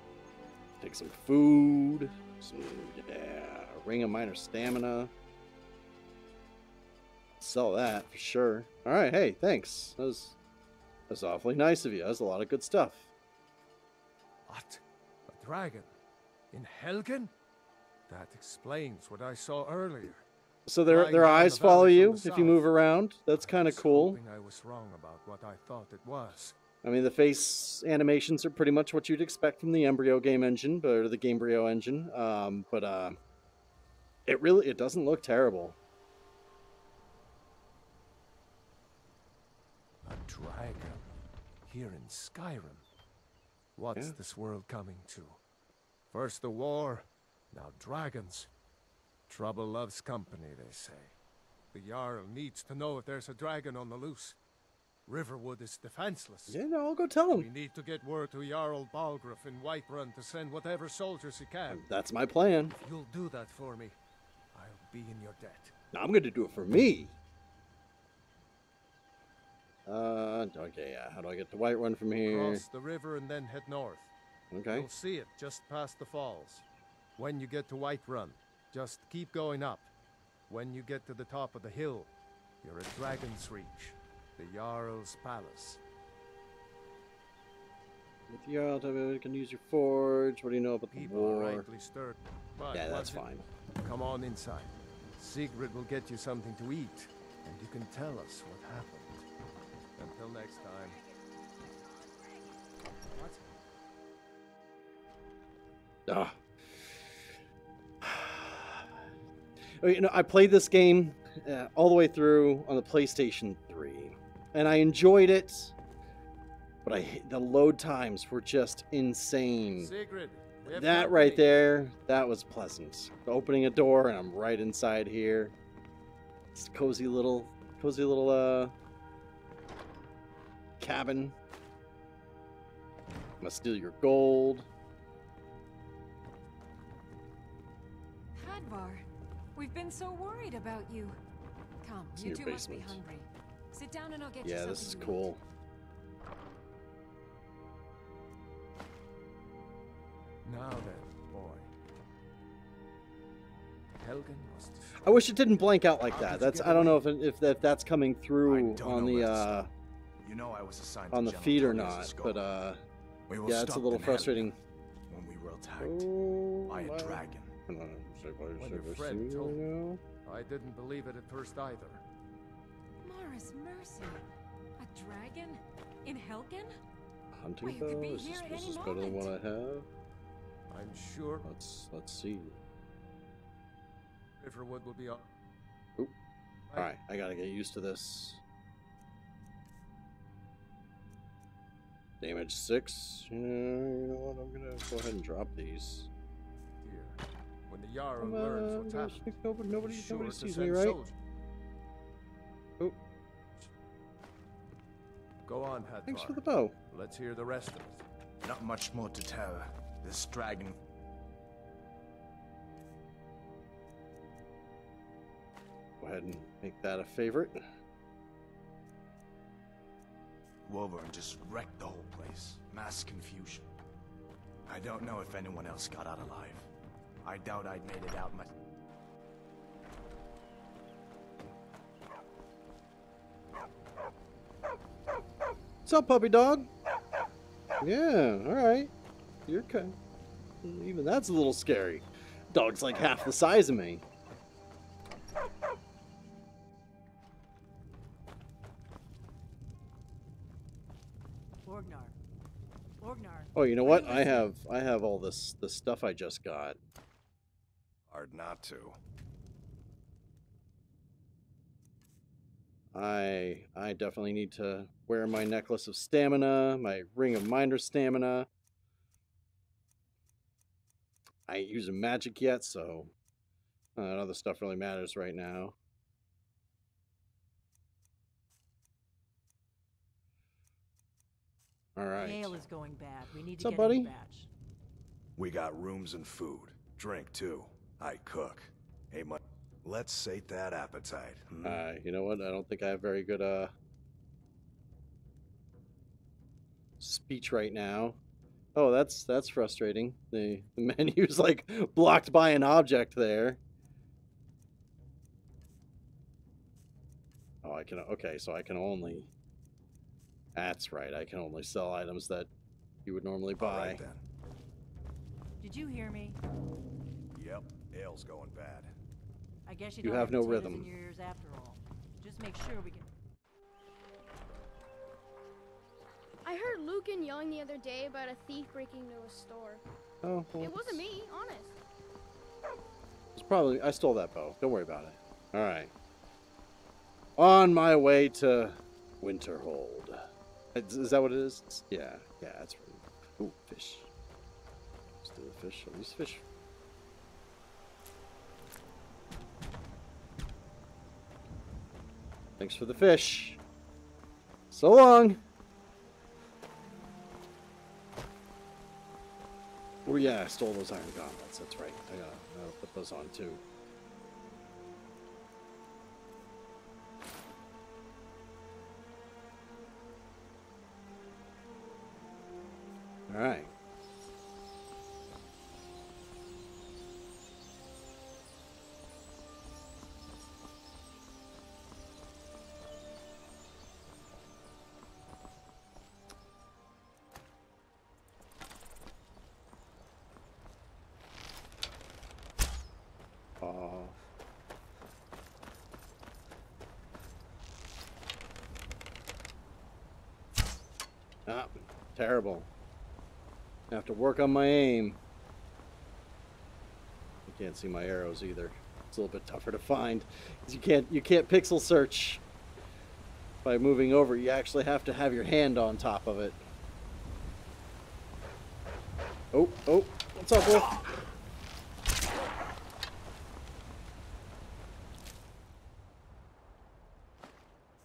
Take some food. A ring of minor stamina. Sell that for sure. All right, hey, thanks. That's awfully nice of you. That's a lot of good stuff. What? A dragon? In Helgen? That explains what I saw earlier. So their eyes follow you if you move around. That's kind of cool. I was wrong about what I thought it was. I mean, the face animations are pretty much what you'd expect from the Embryo game engine, or the Gamebryo engine. It doesn't look terrible. A dragon here in Skyrim. What's this world coming to? First the war, now dragons. Trouble loves company, they say. The Jarl needs to know if there's a dragon on the loose. Riverwood is defenseless. Yeah, no, I'll go tell him. We need to get word to Jarl Balgruuf in Whiterun to send whatever soldiers he can. That's my plan. If you'll do that for me, I'll be in your debt. Now I'm going to do it for me. Okay, yeah. How do I get to Whiterun from here? Cross the river and then head north. Okay. You'll see it just past the falls. When you get to Whiterun, just keep going up. When you get to the top of the hill, you're at Dragon's Reach, the Jarl's palace. With the Jarl, you can use your forge. What do you know about the People war? are rightly stirred. But Yeah, that's once fine. Come on inside. Sigrid will get you something to eat, and you can tell us what happened. Until next time. What? You know, I played this game all the way through on the PlayStation 3, and I enjoyed it, but the load times were just insane. Sigrid, that right there, that was pleasant. Opening a door and I'm right inside here. It's a cozy little cabin. I'm gonna steal your gold. Hadvar, we've been so worried about you. Come, It's in you your two must be basement. hungry. Sit down and I'll get you Yeah, something this is to eat. cool. Now then, boy. Helgen was I wish it didn't blank out like that. I don't know if that's coming through on the You know I was assigned on to the General feed or Tullius' not, skull. but We will yeah, it's a stop little in frustrating. Helgen when we were attacked by Oh, a dragon. When your friend told me, I didn't believe it at first either. Mara's mercy. A dragon? In Helgen? Hunting Well, you could bow? be Is here this at any better than what moment. I have? I'm sure Let's see. Riverwood will be up. Oop. All right, I gotta get used to this. Damage 6. You know what? I'm gonna go ahead and drop these. Here. When the Jarl learns what's happened, Nobody he's sure to sees send me, right? soldiers. Oh, Go on, Hadvar. thanks for the bow. Let's hear the rest of it. Not much more to tell. This dragon. Go ahead and make that a favorite. Over and just wrecked the whole place. Mass confusion. I don't know if anyone else got out alive. I doubt I'd made it out myself. What's up, puppy dog? Yeah, all right. You're kind. Even that's a little scary. Dog's like half the size of me. Oh, you know what? I have all this stuff I just got. Hard not to. I definitely need to wear my necklace of stamina, my ring of minor stamina. I ain't using magic yet, so none of the stuff really matters right now. All right. The ale is going bad. We need What's to up, get a new buddy? batch. We got rooms and food. Drink, too. I cook. Hey, let's sate that appetite. You know what? I don't think I have very good speech right now. Oh, that's frustrating. The menu's like blocked by an object there. Oh, I can. Okay, so I can only. That's right. I can only sell items that you would normally buy. All right, then. Did you hear me? Yep, ale's going bad. I guess you You don't have no potatoes rhythm. in your ears after all. Just make sure we can. I heard Lucan yelling the other day about a thief breaking into a store. Oh, well, It wasn't me, honest. it's probably I stole that bow. Don't worry about it. All right. On my way to Winterhold. Is that what it is? Yeah, that's really. Ooh, fish. Steal the fish. Are these fish? Thanks for the fish. So long. Oh yeah, I stole those iron gauntlets. That's right. I gotta put those on too. All right. Terrible. I have to work on my aim. You can't see my arrows either. It's a little bit tougher to find. You can't pixel search by moving over. You actually have to have your hand on top of it. Oh, what's up, Wolf?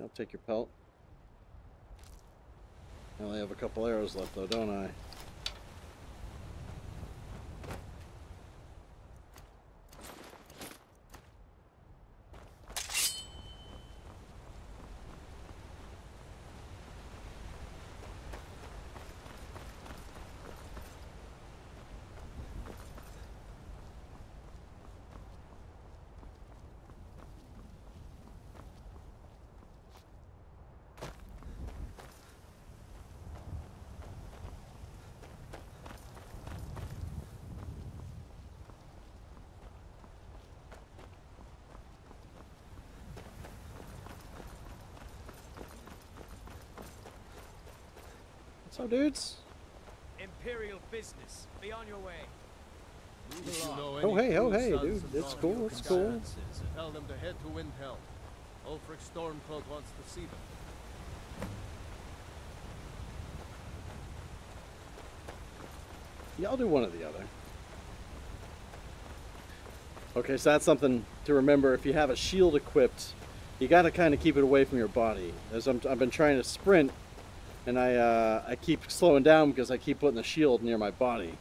I'll take your pelt. I only have a couple arrows left though, don't I? What's up, dudes? Imperial business. Be on your way. Oh hey, dude. It's cool, it's cool. Tell them to head to Windhelm. Ulfric Stormcloak wants to see them. Yeah, I'll do one or the other. Okay, so that's something to remember. If you have a shield equipped, you got to kind of keep it away from your body. As I've been trying to sprint, and I keep slowing down because I keep putting the shield near my body.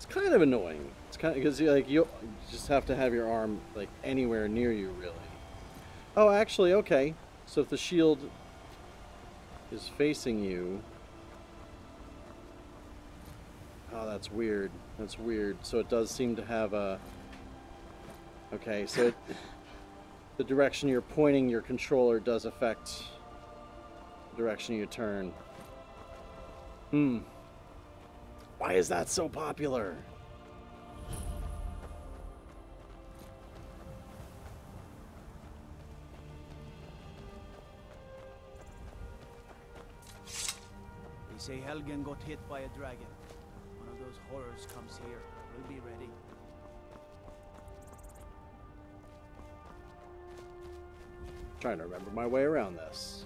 Kind of annoying. It's kind of because you just have to have your arm like anywhere near you, really. Oh, actually, okay. So if the shield is facing you, oh, that's weird. That's weird. So it does seem to have a... Okay, so the direction you're pointing your controller does affect the direction you turn. Why is that so popular? They say Helgen got hit by a dragon. One of those horrors comes here. We'll be ready. Trying to remember my way around this.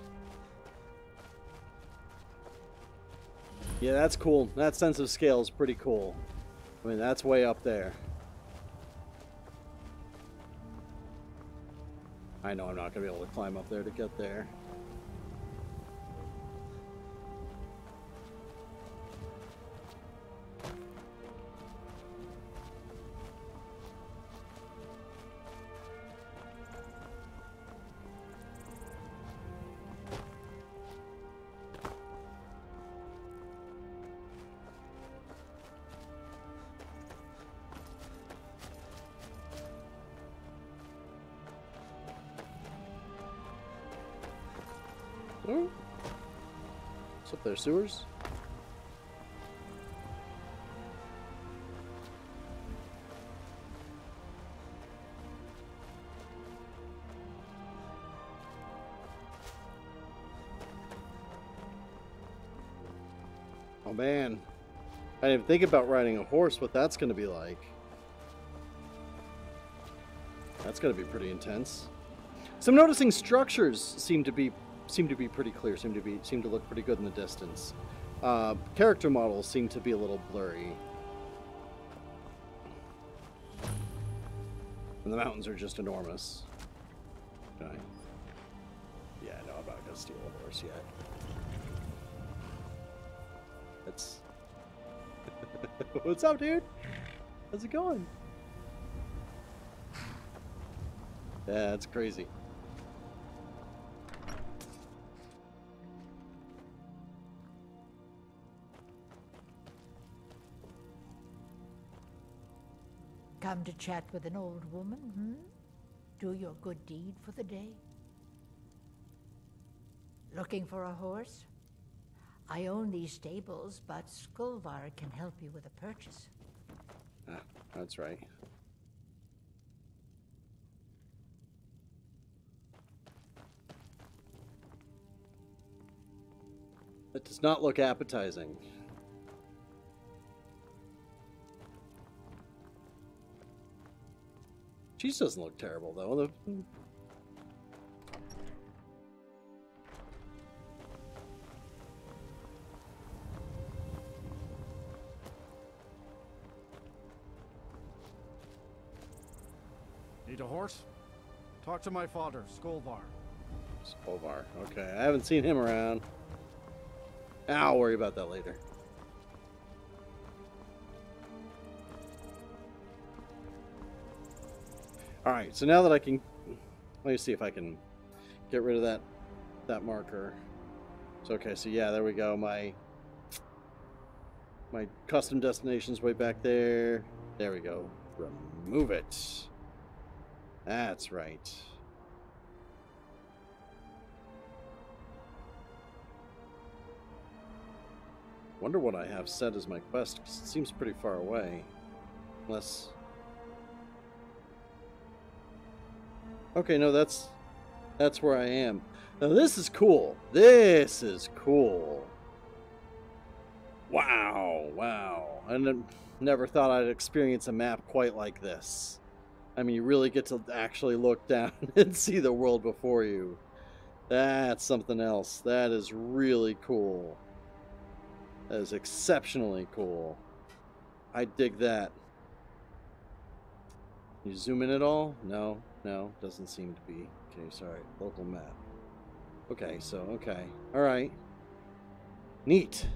Yeah, that's cool. That sense of scale is pretty cool. I mean, that's way up there. I know I'm not going to be able to climb up there to get there. Oh. What's up there, sewers? Oh man, I didn't even think about riding a horse, what that's going to be like. That's going to be pretty intense. So I'm noticing structures seem to be pretty clear, seem to look pretty good in the distance. Character models seem to be a little blurry. And the mountains are just enormous. Okay. Yeah, no, I'm not gonna steal a horse yet. That's... What's up, dude? How's it going? Yeah, that's crazy. Come to chat with an old woman, hmm? Do your good deed for the day? Looking for a horse? I own these stables, but Skulvar can help you with a purchase. Ah, that's right. That does not look appetizing. Cheese doesn't look terrible, though. Need a horse? Talk to my father, Skulvar. Skulvar. Okay, I haven't seen him around. I'll worry about that later. Alright, so now that I can... Let me see if I can get rid of that marker. So, okay, so yeah, there we go. My custom destination's way back there. There we go. Remove it. That's right. Wonder what I have set as my quest, 'cause it seems pretty far away. Unless... Okay, no, that's where I am. Now this is cool. This is cool. Wow, wow. I never thought I'd experience a map quite like this. I mean, you really get to actually look down and see the world before you. That's something else. That is really cool. That is exceptionally cool. I dig that. Can you zoom in at all? No, no, doesn't seem to be. Okay, sorry. Local map. Okay, so, okay. Alright. Neat.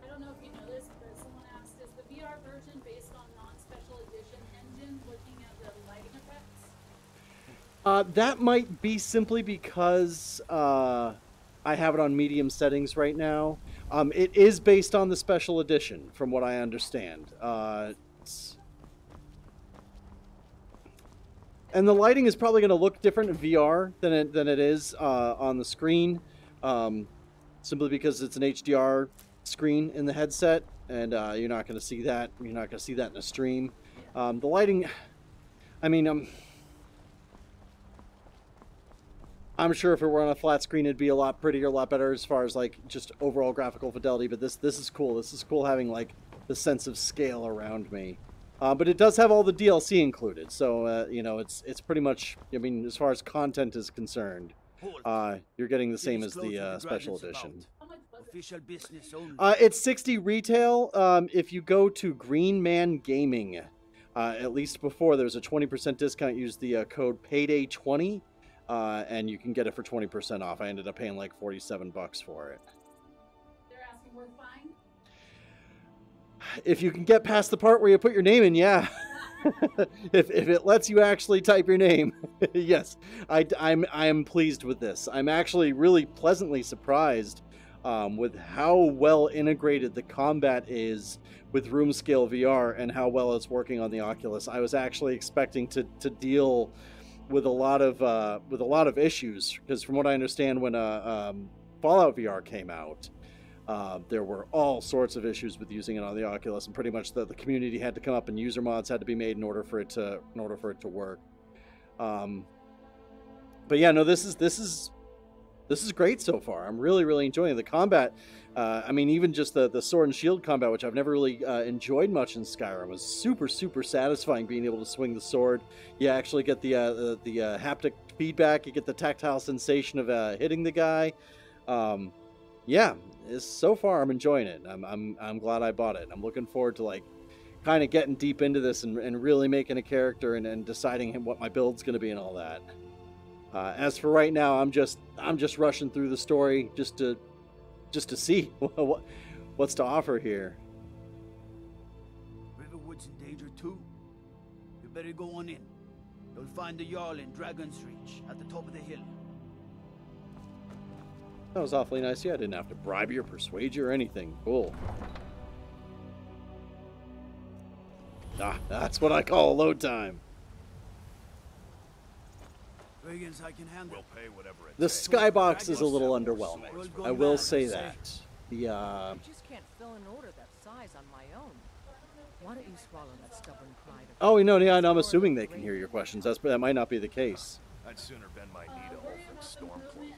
I don't know if you know this, but someone asked, is the VR version based on non-special edition engine looking at the lighting effects? That might be simply because I have it on medium settings right now. It is based on the special edition, from what I understand. And the lighting is probably going to look different in VR than it is on the screen, simply because it's an HDR screen in the headset, and you're not going to see that. You're not going to see that in a stream. The lighting, I mean, I'm sure if it were on a flat screen, it'd be a lot prettier, a lot better as far as like just overall graphical fidelity. But this is cool. This is cool having like the sense of scale around me. But it does have all the DLC included, so you know, it's pretty much. I mean, as far as content is concerned, you're getting the same as the special edition. Official business only. It's 60 retail. If you go to Green Man Gaming, at least before there was a 20% discount. Use the code Payday20, and you can get it for 20% off. I ended up paying like $47 for it. They're asking worth buying. If you can get past the part where you put your name in, yeah. if it lets you actually type your name, yes. I am pleased with this. I'm actually really pleasantly surprised with how well integrated the combat is with room scale VR and how well it's working on the Oculus. I was actually expecting to deal with a lot of issues, because from what I understand, when Fallout VR came out, there were all sorts of issues with using it on the Oculus, and pretty much the community had to come up and user mods had to be made in order for it to work. But yeah, no, this is great so far. I'm really enjoying the combat. I mean, even just the sword and shield combat, which I've never really enjoyed much in Skyrim, was super satisfying. Being able to swing the sword, you actually get the haptic feedback. You get the tactile sensation of hitting the guy. Yeah, so far I'm enjoying it. I'm glad I bought it. I'm looking forward to like kind of getting deep into this and really making a character and deciding what my build's going to be and all that. As for right now, I'm just rushing through the story just to see what's to offer here. Riverwood's in danger too. You better go on in. You'll find the Jarl in Dragon's Reach at the top of the hill. That was awfully nice. Yeah, I didn't have to bribe you or persuade you or anything. Cool. That's what I call load time. Brigands I can handle. We'll pay whatever it The takes. skybox is a little underwhelming. I will say that. I just can't fill an order that size on my own. Why don't you swallow that stubborn pride? Oh, no, yeah, I'm assuming they can hear your questions. That might not be the case. I'd sooner bend my knee to Ulfric's Stormcloak.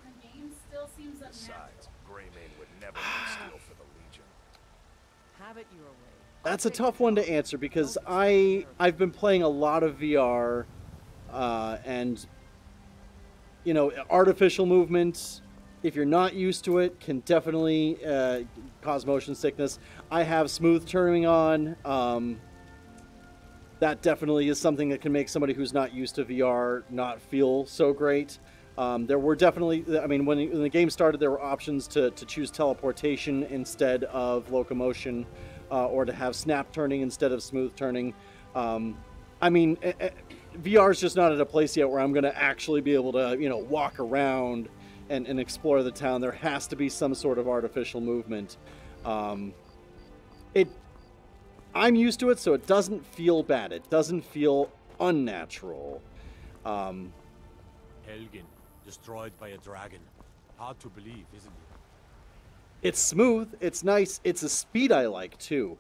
Besides, Greymane would never steal for the Legion. Have it your way. That's a tough one to answer, because I've been playing a lot of VR, and you know, artificial movement, if you're not used to it, can definitely cause motion sickness. I have smooth turning on. That definitely is something that can make somebody who's not used to VR not feel so great. There were definitely, I mean, when the game started, there were options to choose teleportation instead of locomotion, or to have snap turning instead of smooth turning. I mean, VR is just not at a place yet where I'm going to actually be able to, you know, walk around and explore the town. There has to be some sort of artificial movement. I'm used to it, so it doesn't feel bad. It doesn't feel unnatural. Helgen, destroyed by a dragon. Hard to believe, isn't it? It's smooth. It's nice. It's a speed I like too.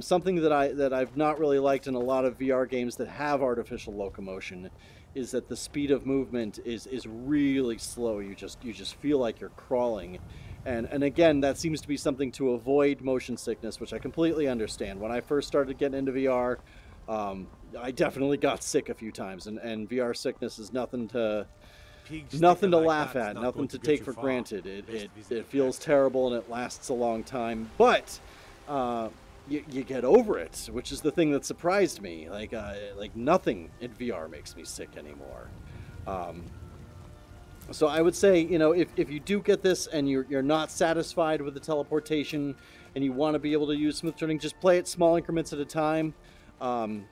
Something that I've not really liked in a lot of VR games that have artificial locomotion is that the speed of movement is really slow. You just feel like you're crawling. And again, that seems to be something to avoid motion sickness, which I completely understand. When I first started getting into VR, I definitely got sick a few times, and VR sickness is nothing to laugh at, nothing to take for granted. It feels terrible and it lasts a long time, but you get over it, which is the thing that surprised me. Like nothing in VR makes me sick anymore. So I would say, you know, if you do get this and you're not satisfied with the teleportation and you want to be able to use smooth turning, just play it small increments at a time.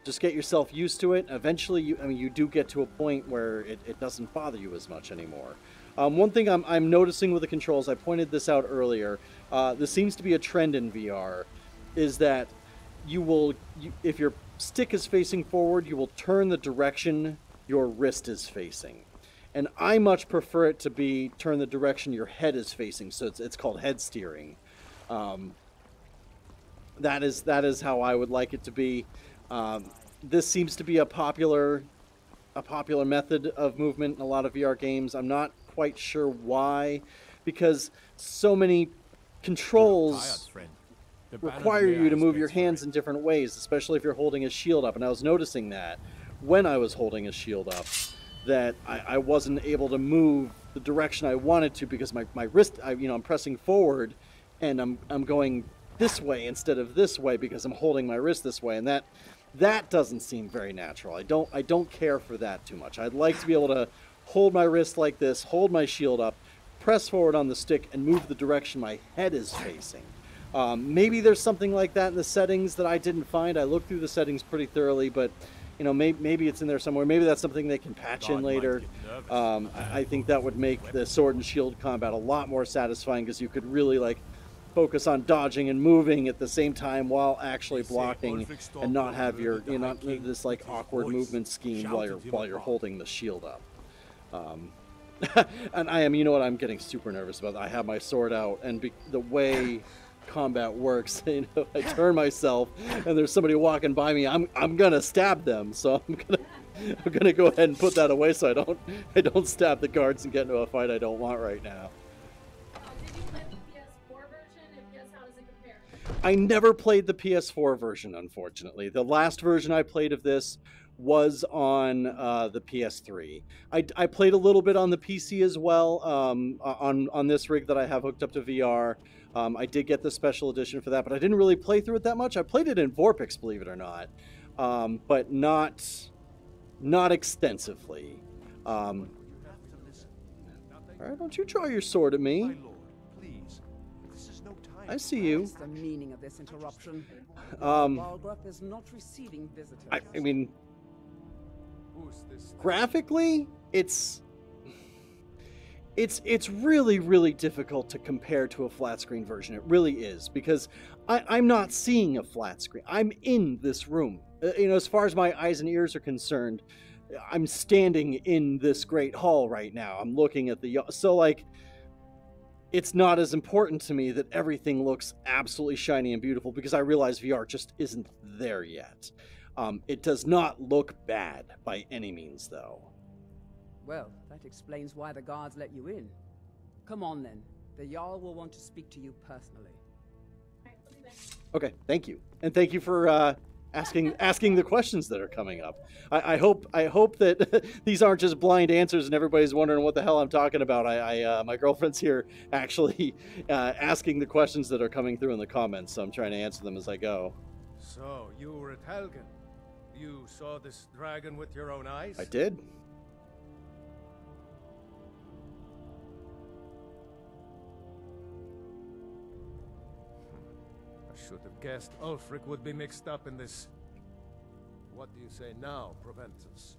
Just get yourself used to it. Eventually, you do get to a point where it doesn't bother you as much anymore. One thing I'm noticing with the controls, I pointed this out earlier, this seems to be a trend in VR, is that if your stick is facing forward, you will turn the direction your wrist is facing. And I much prefer it to be turn the direction your head is facing, so it's called head steering. That is how I would like it to be. This seems to be a popular method of movement in a lot of VR games. I'm not quite sure why, because so many controls require you to move your hands in different ways, especially if you're holding a shield up. And I was noticing that when I was holding a shield up, that I wasn't able to move the direction I wanted to because my wrist, I'm pressing forward and I'm going this way instead of this way because I'm holding my wrist this way, and that doesn't seem very natural. I don't care for that too much. I'd like to be able to hold my wrist like this, hold my shield up, press forward on the stick, and move the direction my head is facing. Maybe there's something like that in the settings that I didn't find. I looked through the settings pretty thoroughly, but maybe it's in there somewhere. Maybe that's something they can patch in later. I think that would make the sword and shield combat a lot more satisfying because you could really focus on dodging and moving at the same time while actually blocking, and not have your this awkward movement scheme while you're holding the shield up. And I'm getting super nervous about that. I have my sword out, and the way combat works, I turn myself and there's somebody walking by me, I'm gonna stab them, so I'm gonna go ahead and put that away so I don't stab the guards and get into a fight I don't want right now. Did you play the PS4 version? If yes, how does it compare? I never played the PS4 version, unfortunately. The last version I played of this was on the PS3. I played a little bit on the PC as well, on this rig that I have hooked up to VR. I did get the special edition for that, but I didn't really play through it that much. I played it in Vorpix, believe it or not, but not extensively. All right, don't you draw your sword at me. I see you. What's the meaning of this interruption? Balgruth is not receiving visitors. I mean, graphically, it's really, really difficult to compare to a flat screen version. It really is, because I'm not seeing a flat screen. I'm in this room. As far as my eyes and ears are concerned, I'm standing in this great hall right now. I'm looking at it's not as important to me that everything looks absolutely shiny and beautiful, because I realize VR just isn't there yet. It does not look bad by any means, though. Well, that explains why the guards let you in. Come on, then. The Jarl will want to speak to you personally. Okay, thank you. And thank you for asking the questions that are coming up. I hope that these aren't just blind answers and everybody's wondering what the hell I'm talking about. My girlfriend's here actually asking the questions that are coming through in the comments, so I'm trying to answer them as I go. So, you were at Helgen. You saw this dragon with your own eyes? I did. I should have guessed Ulfric would be mixed up in this. What do you say now, Proventus?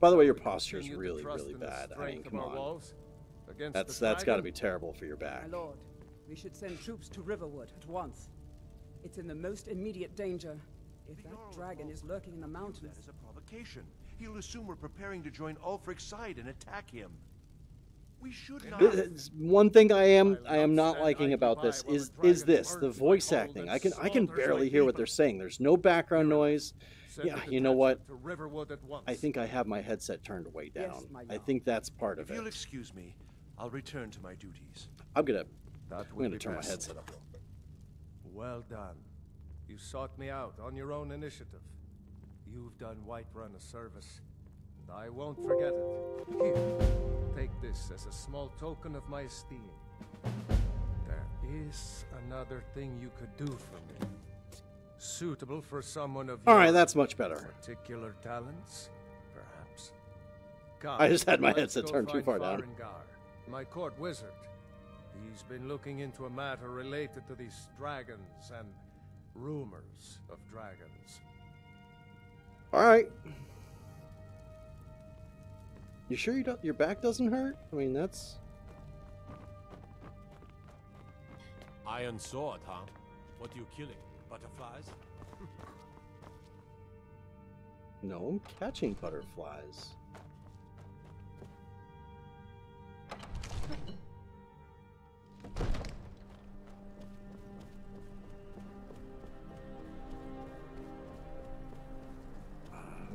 By the way, your posture is really, really bad. I mean, come on. That's got to be terrible for your back. My lord, we should send troops to Riverwood at once. It's in the most immediate danger. If that dragon is lurking in the mountains... That is a provocation. He'll assume we're preparing to join Ulfric's side and attack him. We should not... One thing I am not liking about this is this, the voice acting. I can barely hear what they're saying. There's no background noise. Yeah, you know what? I think I have my headset turned way down. I think that's part of it. If you'll excuse me, I'll return to my duties. I'm gonna turn my headset up. Well done. You sought me out on your own initiative. You've done Whiterun a service, and I won't forget it. Here, take this as a small token of my esteem. There is another thing you could do for me. Suitable for someone of Alright, that's much better. Particular talents, perhaps. I just had my headset turned too far down. My court wizard. He's been looking into a matter related to these dragons and rumors of dragons. Alright. You sure your back doesn't hurt? I mean, that's... iron sword, huh? What are you killing? Butterflies? No, I'm catching butterflies.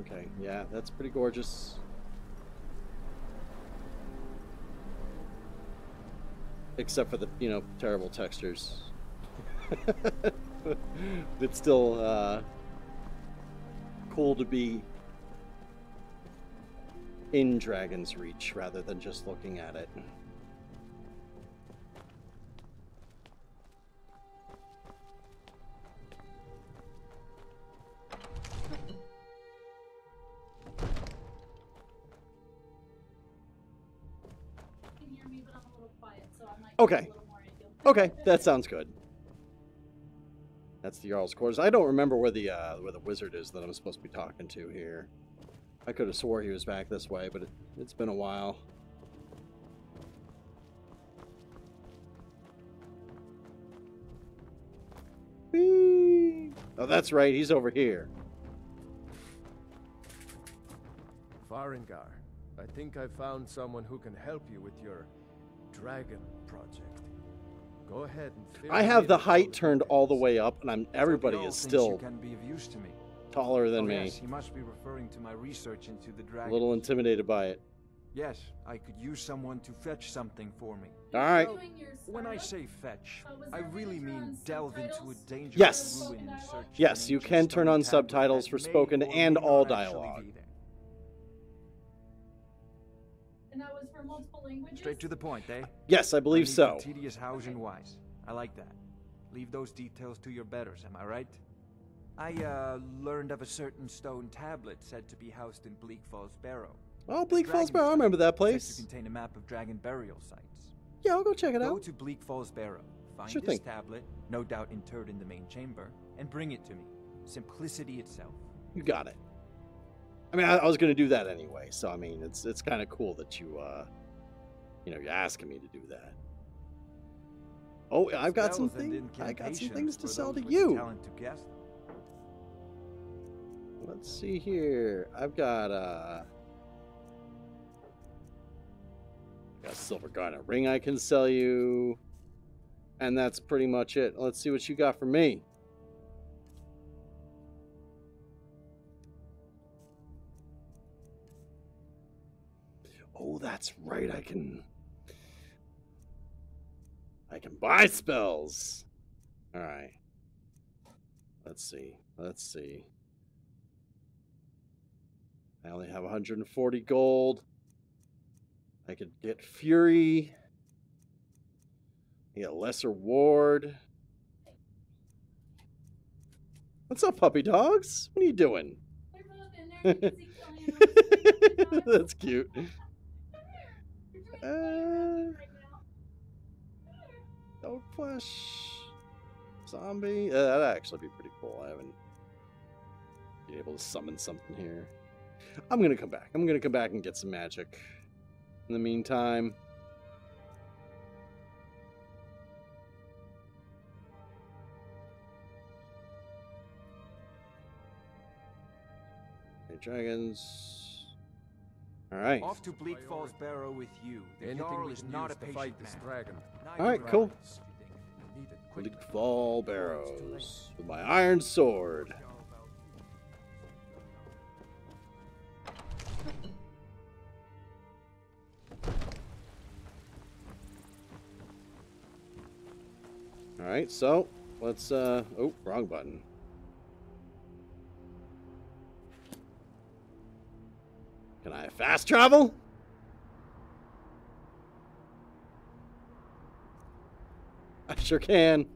Okay, yeah, that's pretty gorgeous. Except for the, you know, terrible textures. It's still cool to be in Dragon's Reach rather than just looking at it. Okay. Okay, that sounds good. That's the Jarl's quarters. I don't remember where the wizard is that I'm supposed to be talking to here. I could have swore he was back this way, but it's been a while. Whee! Oh, that's right. He's over here. Farengar, I think I found someone who can help you with your dragon project. Go ahead and I have the height turned all the way up, and everybody is still can be of use to me. Taller than me. Yes, he must be referring to my research into the dragon. A little intimidated by it. Yes, I could use someone to fetch something for me. All right. When I say fetch, I really mean delve into a dangerous Yes. ruin in search of Yes, an you ancient can stone turn on tablet subtitles that for may spoken or may and all not actually dialogue. be there. And that was for multiple languages? Straight to the point, eh? Yes, I believe so. Tedious hows and whys. I like that. Leave those details to your betters, am I right? I learned of a certain stone tablet said to be housed in Bleak Falls Barrow. Oh, Bleak Falls Barrow, I remember that Said place. to contain a map of dragon burial sites. Yeah, I'll go check it Go out. to Bleak Falls Barrow, find Sure this thing. tablet, no doubt interred in the main chamber, and bring it to me. Simplicity itself. You got it. I mean, I was going to do that anyway, so I mean, it's kind of cool that you, you know, you're asking me to do that. Oh, I've got some things. I got some things to sell to you. Let's see here. I've got a silver garnet ring I can sell you, and that's pretty much it. Let's see what you got for me. Oh, that's right. I can buy spells. All right. Let's see. Let's see. I only have 140 gold. I could get Fury. Get a lesser ward. What's up, puppy dogs? What are you doing? That's cute. Dog flesh. Zombie. That'd actually be pretty cool. I haven't been able to summon something here. I'm going to come back. I'm going to come back and get some magic. In the meantime... Okay, dragons... Alright. Off to Bleak Falls Barrow with you. The Anything Jarl we is can not use a to fight patient this man. dragon. Alright, cool. Bleak Fall Barrows with my iron sword. Alright, so let's oh, wrong button. Can I fast travel? I sure can.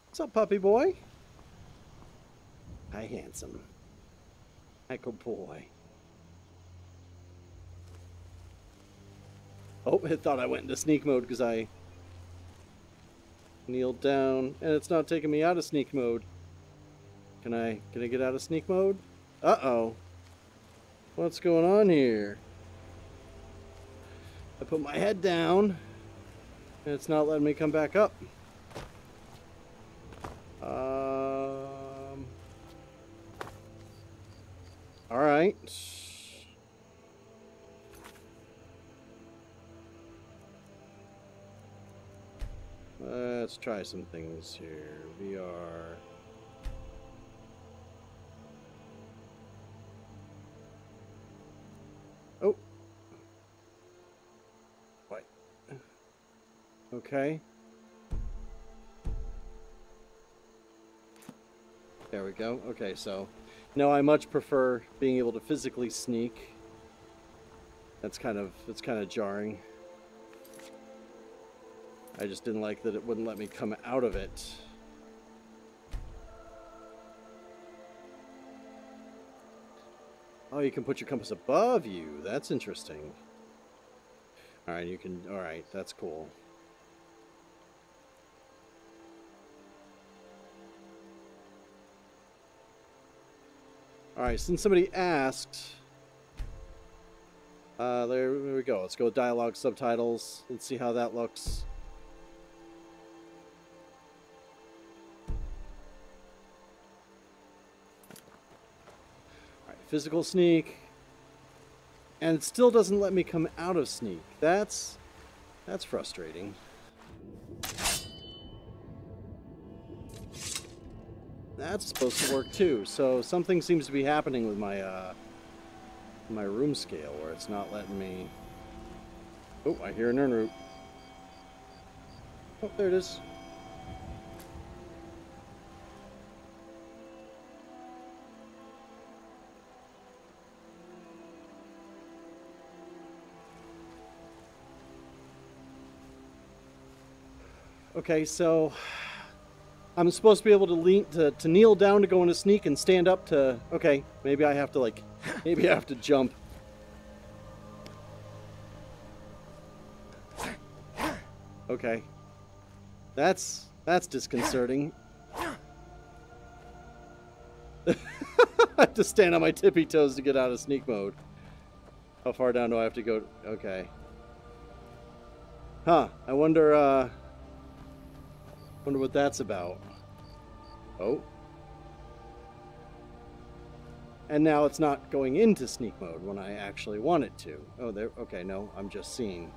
What's up, puppy boy? Hi, handsome. Hi, good boy. Oh, I thought I went into sneak mode because I kneeled down, and it's not taking me out of sneak mode. Can I get out of sneak mode? Uh-oh. What's going on here? I put my head down, and it's not letting me come back up. Alright. Let's try some things here. VR. Oh. What? Okay. There we go. Okay, so no, I much prefer being able to physically sneak. It's kind of jarring. I just didn't like that it wouldn't let me come out of it. Oh, you can put your compass above you. That's interesting. Alright, you can... Alright, that's cool. Alright, since somebody asked... there we go. Let's go with dialogue subtitles. Let's see how that looks. Physical sneak, and it still doesn't let me come out of sneak. That's frustrating. That's supposed to work too. So something seems to be happening with my my room scale where it's not letting me. Oh, I hear an root. Oh, there it is. Okay, so I'm supposed to be able to lean to kneel down to go into sneak and stand up to. Okay, maybe I have to maybe I have to jump. Okay, that's disconcerting. I have to stand on my tippy toes to get out of sneak mode. How far down do I have to go? Okay. Huh? I wonder. Wonder what that's about. Oh. And now it's not going into sneak mode when I actually want it to. Oh, there. Okay, no, I'm just seeing.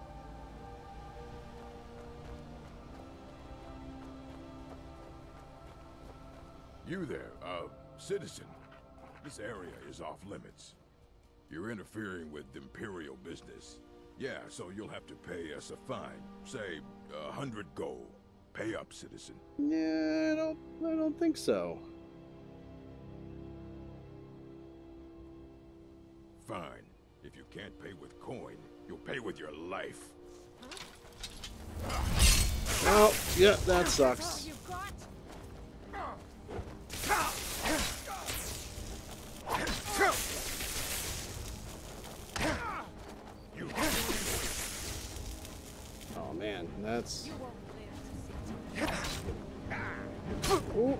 You there, citizen. This area is off limits. You're interfering with Imperial business. Yeah, so you'll have to pay us a fine. Say, 100 gold. Pay up, citizen. Yeah, I don't think so. Fine. If you can't pay with coin, you'll pay with your life. Oh, yeah, that sucks. Oh man, that's... Ooh.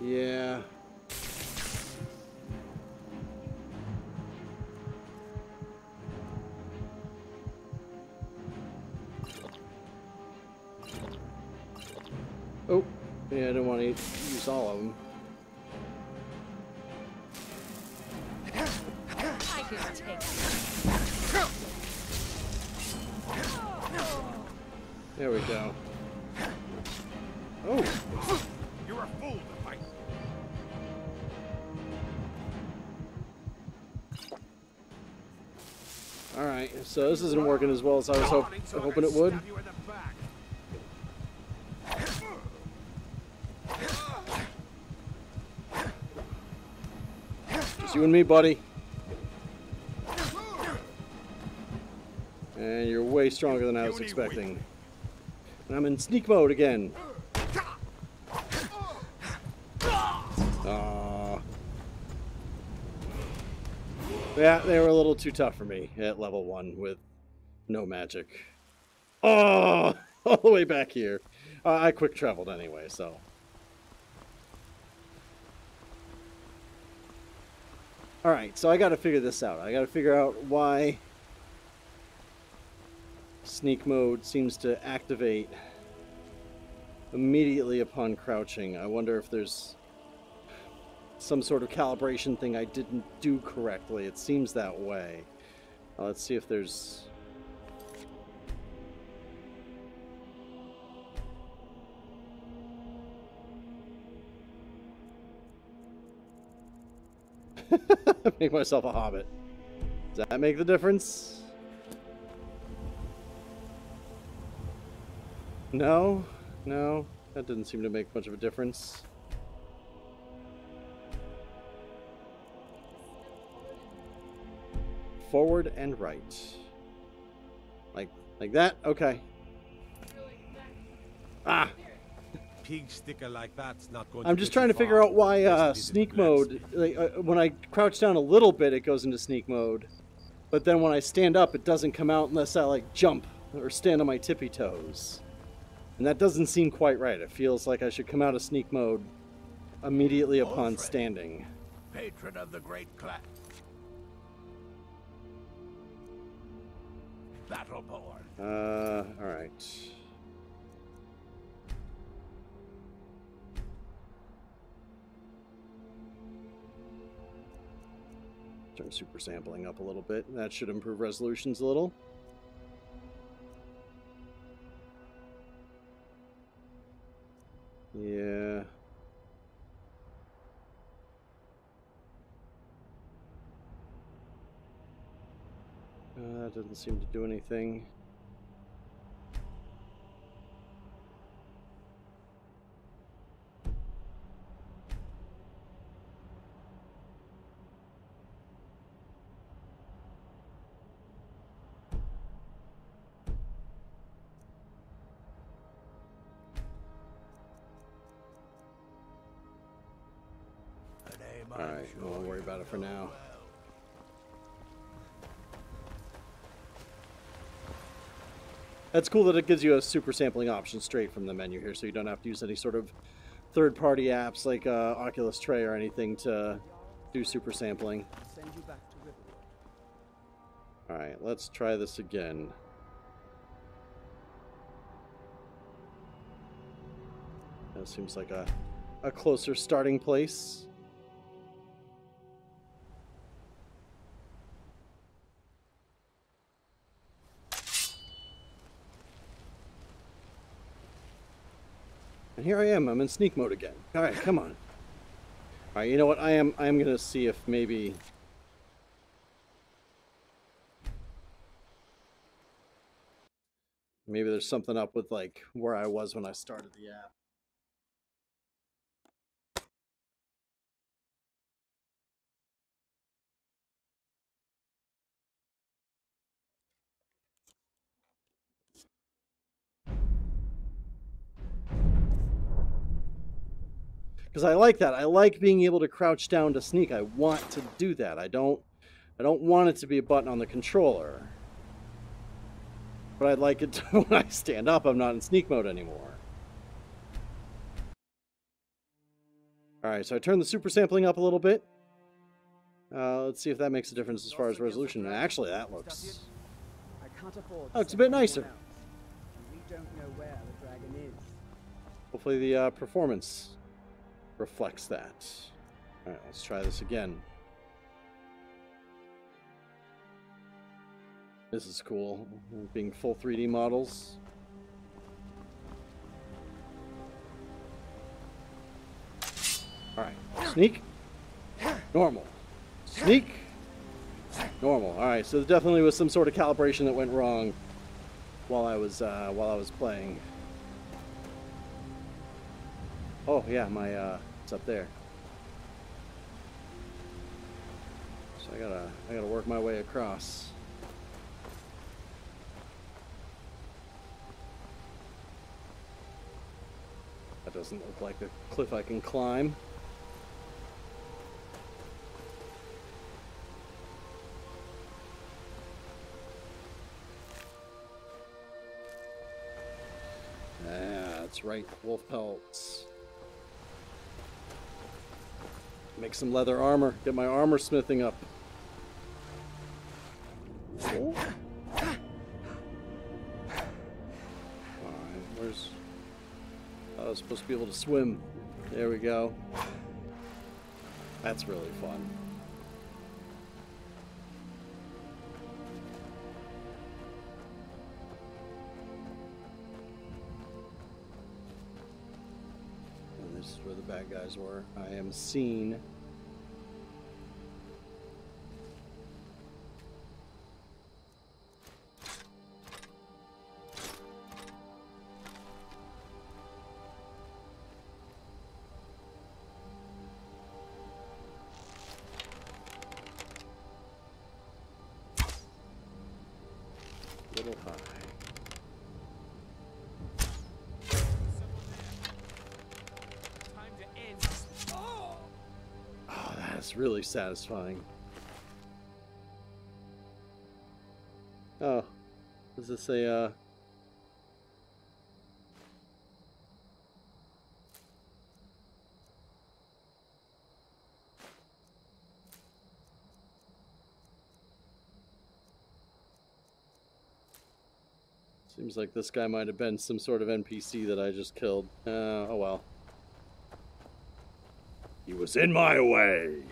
Yeah. Oh, yeah, I don't want to use all of them. I can take it. There we go. Oh. You're a fool to fight. All right, so this isn't working as well as I was hoping it would. Just you and me, buddy. And you're way stronger than I was expecting. And I'm in sneak mode again. Yeah, they were a little too tough for me at level 1 with no magic. Oh! all the way back here. I quick traveled anyway, so. Alright, so I gotta figure this out. I gotta figure out why sneak mode seems to activate immediately upon crouching. I wonder if there's some sort of calibration thing I didn't do correctly. It seems that way. Let's see if there's... Make myself a hobbit. Does that make the difference? No? No? That didn't seem to make much of a difference. Forward and right. Like that? Okay. Ah! Pig sticker like that's not going I'm just trying to figure out why sneak mode, when I crouch down a little bit, it goes into sneak mode. But then when I stand up, it doesn't come out unless I like jump or stand on my tippy toes. And that doesn't seem quite right. It feels like I should come out of sneak mode immediately upon standing. Patron of the great class. Battleborn. Alright. Turn super sampling up a little bit. That should improve resolutions a little. Yeah. That doesn't seem to do anything. Alright, I won't worry about it for now. That's cool that it gives you a super sampling option straight from the menu here, so you don't have to use any sort of third-party apps like Oculus Tray or anything to do super sampling. Send you back to Riverwood. Alright, let's try this again. That seems like a closer starting place. And here I am. I'm in sneak mode again. All right, come on. All right, you know what? I am gonna see if maybe there's something up with like where I was when I started the app. Because I like that. I like being able to crouch down to sneak. I want to do that. I don't want it to be a button on the controller. But I'd like it to, when I stand up, I'm not in sneak mode anymore. Alright, so I turned the super sampling up a little bit. Let's see if that makes a difference as far as resolution. And actually, that looks... Oh, it's a bit nicer. We don't know where the dragon is. Hopefully the performance reflects that. Alright, let's try this again. This is cool, being full 3D models. Alright, sneak, normal, sneak, normal. Alright, so there definitely was some sort of calibration that went wrong while I was playing. Oh yeah, my it's up there. So I gotta work my way across. That doesn't look like a cliff I can climb. That's right, wolf pelts. Make some leather armor. Get my armor smithing up. Oh. Alright, where's... I was supposed to be able to swim. There we go. That's really fun. And this is where the bad guys were. I am seen. Little high. Time to end. Oh! Oh, that's really satisfying. Oh, does this say, seems like this guy might have been some sort of NPC that I just killed. Oh well. He was in my way.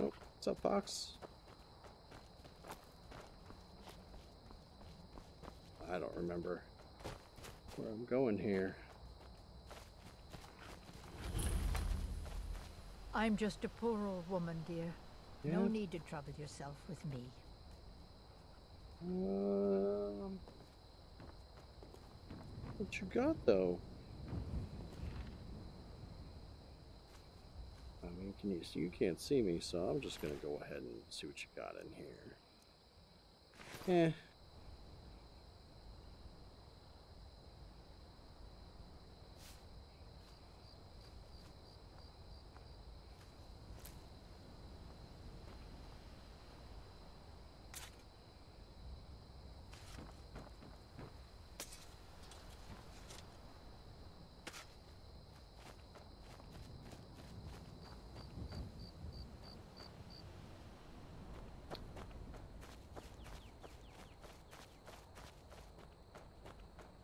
Oh, what's up, Fox? I don't remember where I'm going here. I'm just a poor old woman, dear. Yeah. No need to trouble yourself with me. What you got, though? I mean, you can't see me, so I'm just gonna go ahead and see what you got in here. Eh.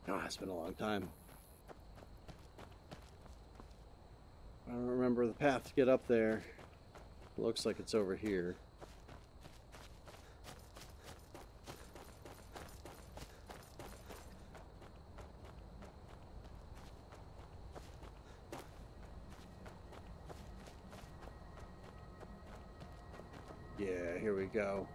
Oh, it's been a long time. I don't remember the path to get up there. Looks like it's over here. Yeah, here we go.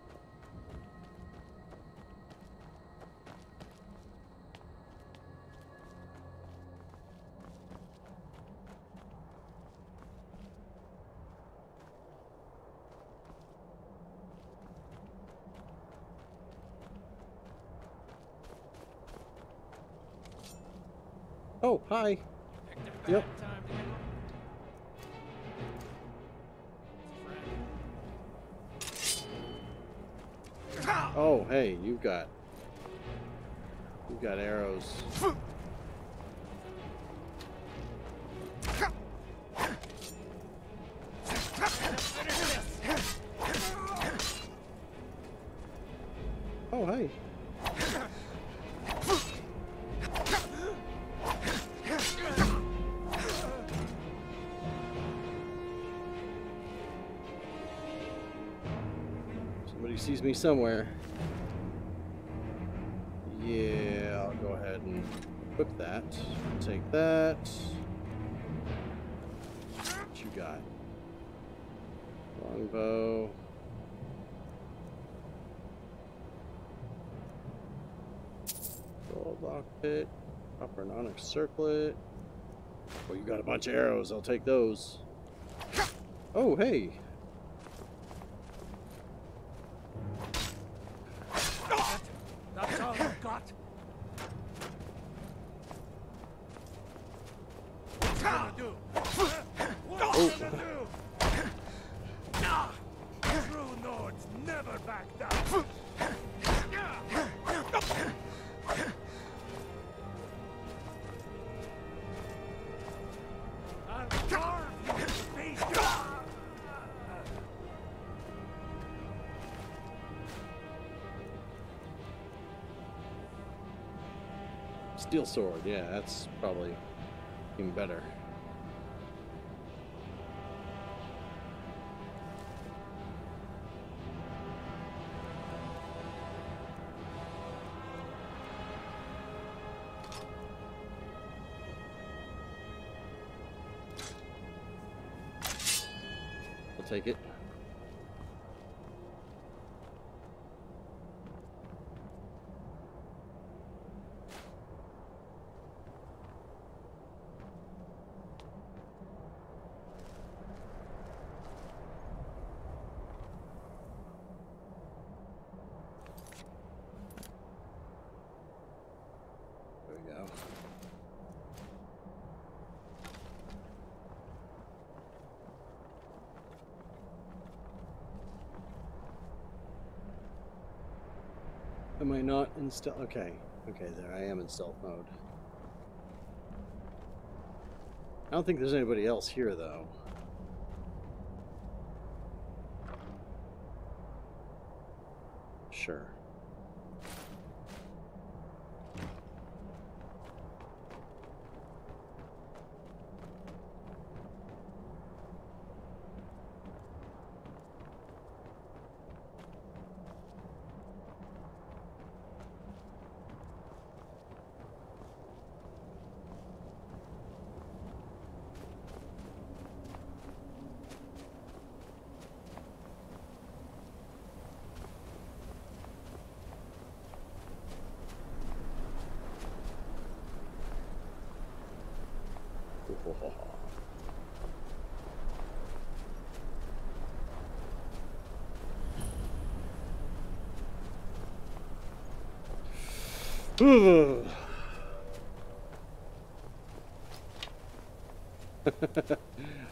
Oh, hi. Yep. Oh, hey, you've got arrows. Oh, hey. Somebody sees me somewhere. Yeah, I'll go ahead and equip that. Take that. What you got? Longbow. Gold lockpick. Copper and onyx circlet. Oh, you got a bunch of arrows. I'll take those. Oh, hey. gonna do? What Oh. you gonna do? True Nords never back down. I'll carve you to pieces. Steel sword, yeah, that's probably even better. I'll take it. There we go. Am I not in stealth? Okay. Okay, there I am in stealth mode. I don't think there's anybody else here, though. Sure.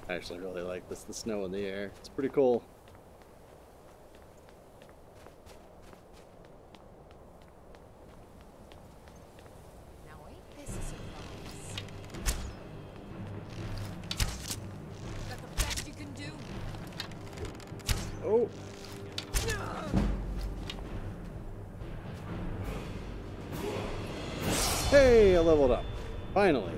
I actually really like this, the snow in the air. It's pretty cool. Now ain't this a surprise? Is that the best you can do? Oh. Hey, I leveled up. Finally.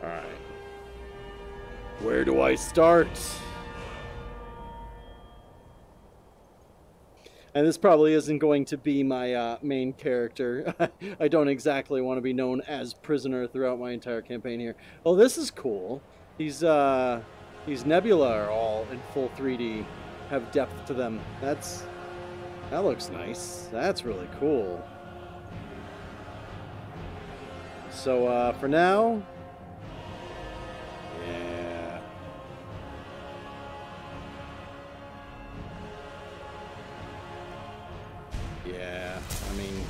Alright. Where do I start? And this probably isn't going to be my main character. I don't exactly want to be known as prisoner throughout my entire campaign here. Oh, this is cool. These nebula are all in full 3D, have depth to them. That looks nice. That's really cool. So for now, yeah. Yeah, I mean,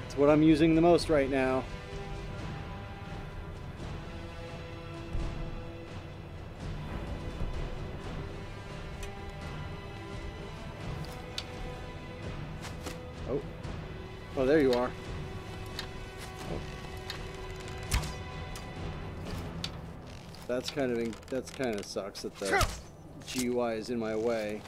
it's what I'm using the most right now. Oh. Oh, there you are. Oh. That's kind of sucks that the GUI is in my way.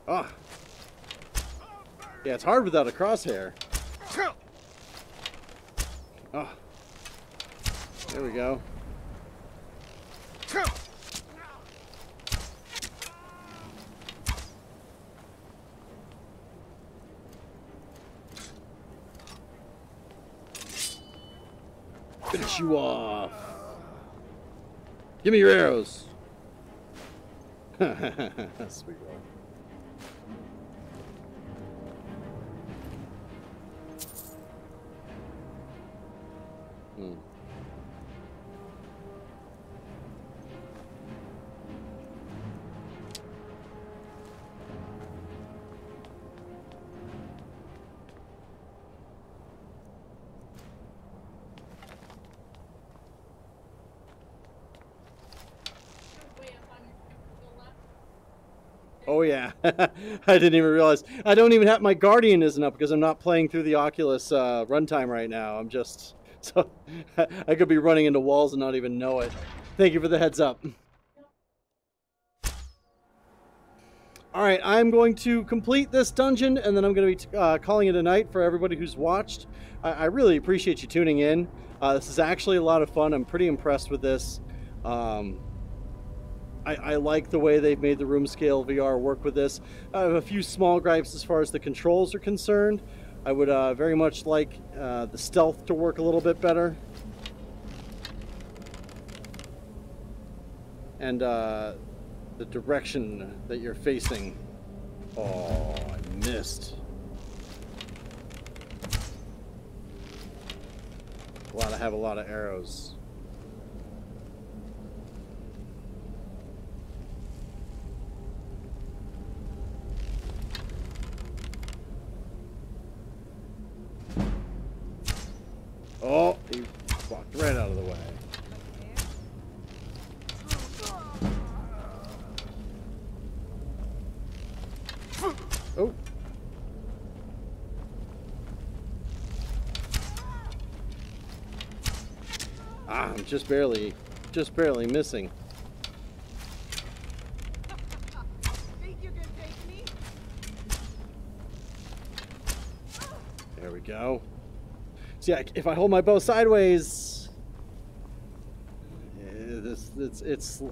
Ah. Yeah, it's hard without a crosshair. Oh. There we go. Finish you off. Give me your arrows. Sweet roll. Oh yeah, I didn't even realize. I don't even have, my Guardian isn't up because I'm not playing through the Oculus runtime right now. I'm just, so I could be running into walls and not even know it. Thank you for the heads up. All right, I'm going to complete this dungeon and then I'm going to be calling it a night for everybody who's watched. I really appreciate you tuning in. This is actually a lot of fun. I'm pretty impressed with this. I like the way they've made the room scale VR work with this. I have a few small gripes as far as the controls are concerned. I would very much like the stealth to work a little bit better. And the direction that you're facing. Oh, I missed. Glad I have a lot of arrows. Oh, he walked right out of the way. Oh. Ah, I'm just barely missing. There we go. See, if I hold my bow sideways, it's the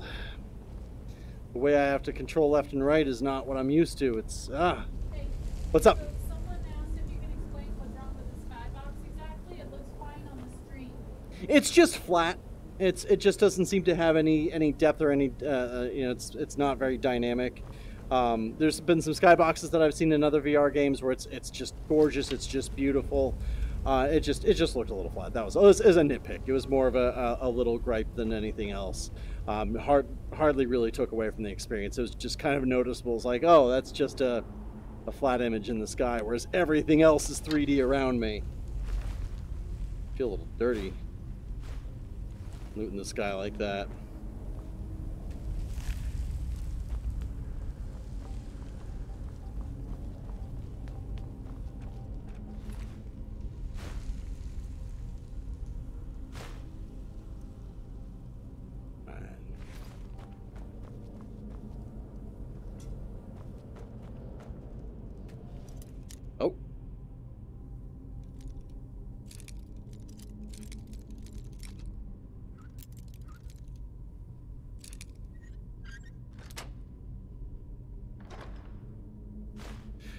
way I have to control left and right is not what I'm used to. It's Hey, what's up? So someone asked if you can explain what's wrong with the skybox exactly. It looks fine on the screen. It's just flat. It just doesn't seem to have any depth or any you know, it's not very dynamic. There's been some skyboxes that I've seen in other VR games where it's just gorgeous. It's just beautiful. It just looked a little flat. It was a nitpick. It was more of a little gripe than anything else. Hardly really took away from the experience. It was just kind of noticeable. It's like, oh, that's just a flat image in the sky, whereas everything else is 3D around me. I feel a little dirty looting the sky like that. Oh.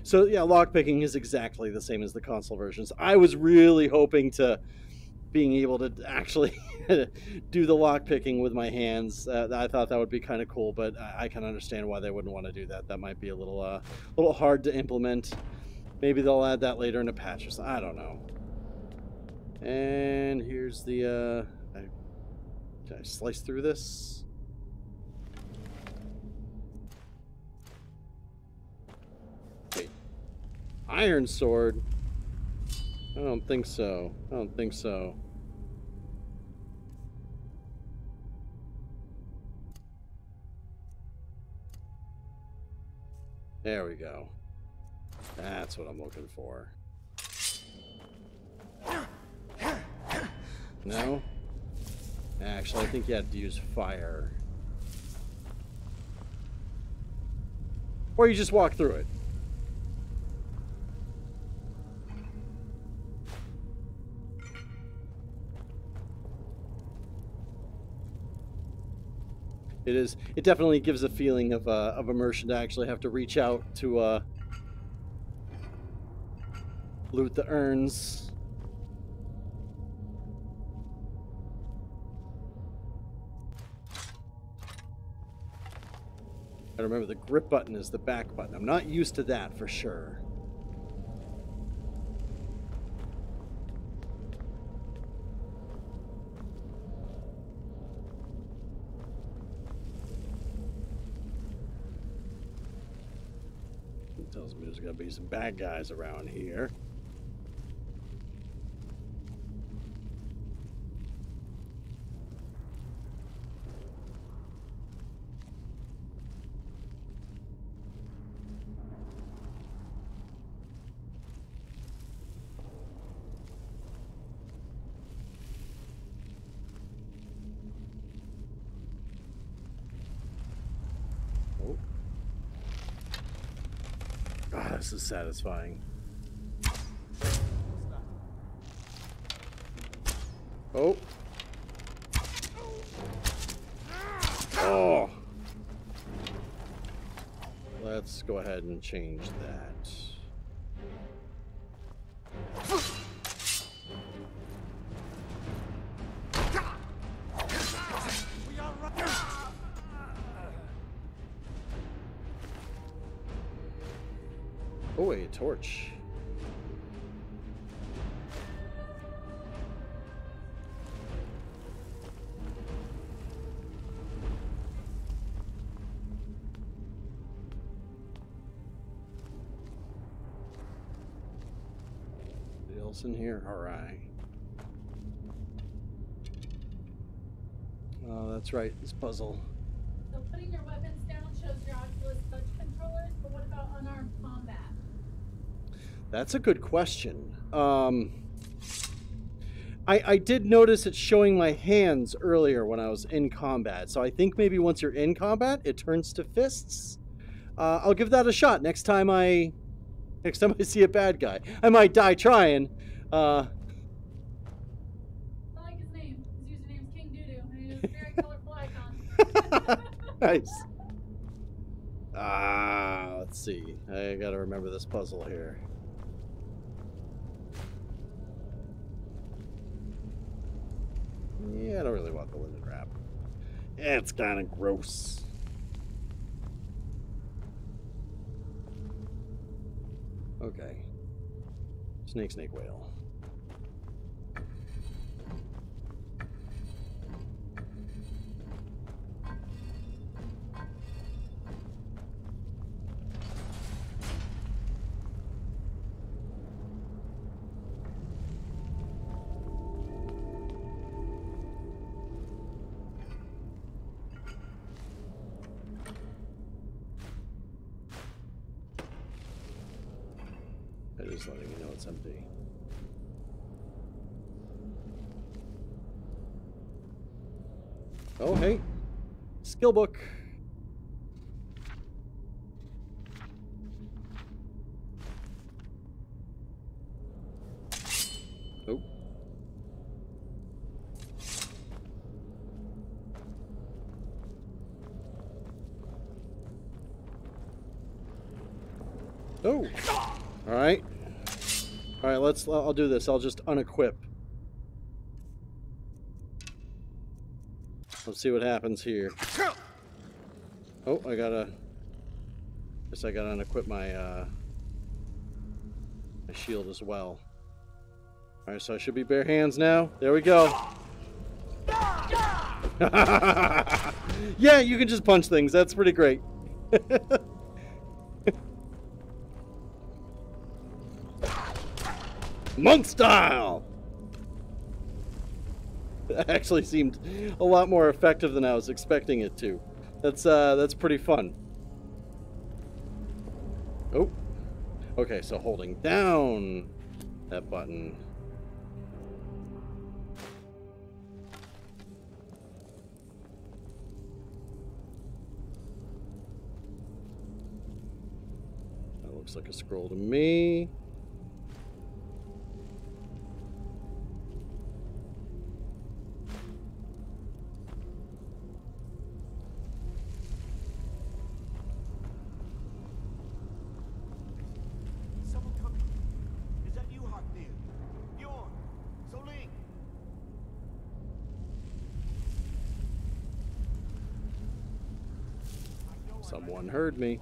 So yeah, lockpicking is exactly the same as the console versions. I was really hoping to being able to actually do the lockpicking with my hands. I thought that would be kind of cool, but I can understand why they wouldn't want to do that. That might be a little hard to implement. Maybe they'll add that later in a patch or something. I don't know. And here's the can I slice through this? Wait. Iron sword? I don't think so. I don't think so. There we go. That's what I'm looking for. No? Actually, I think you had to use fire. Or you just walk through it. It definitely gives a feeling of immersion to actually have to reach out to loot the urns. I remember the grip button is the back button. I'm not used to that for sure. It tells me there's gonna be some bad guys around here. This is satisfying. Oh. Oh. Let's go ahead and change that. Oh, a torch. Anything else in here? All right. Oh, that's right. This puzzle. So putting your weapons down shows your Oculus touch controllers, but what about unarmed combat? That's a good question. I did notice it showing my hands earlier when I was in combat, so I think maybe once you're in combat, it turns to fists. I'll give that a shot next time I see a bad guy. I might die trying. I like his name. His username's King Doodoo, and he has a very colorful icon. Nice. Let's see. I gotta remember this puzzle here. Yeah, I don't really want the linen wrap. It's kind of gross. Okay. Snake, snake, whale. Just letting you know it's empty. Oh, hey. Skill book. Oh. Oh. All right. All right, I'll do this. I'll just unequip. Let's see what happens here. Oh, guess I gotta unequip my my shield as well. All right, so I should be bare hands now. There we go. Yeah, you can just punch things. That's pretty great. Monk style! That actually seemed a lot more effective than I was expecting it to. That's pretty fun. Oh. Okay, so holding down that button. That looks like a scroll to me. Someone heard me.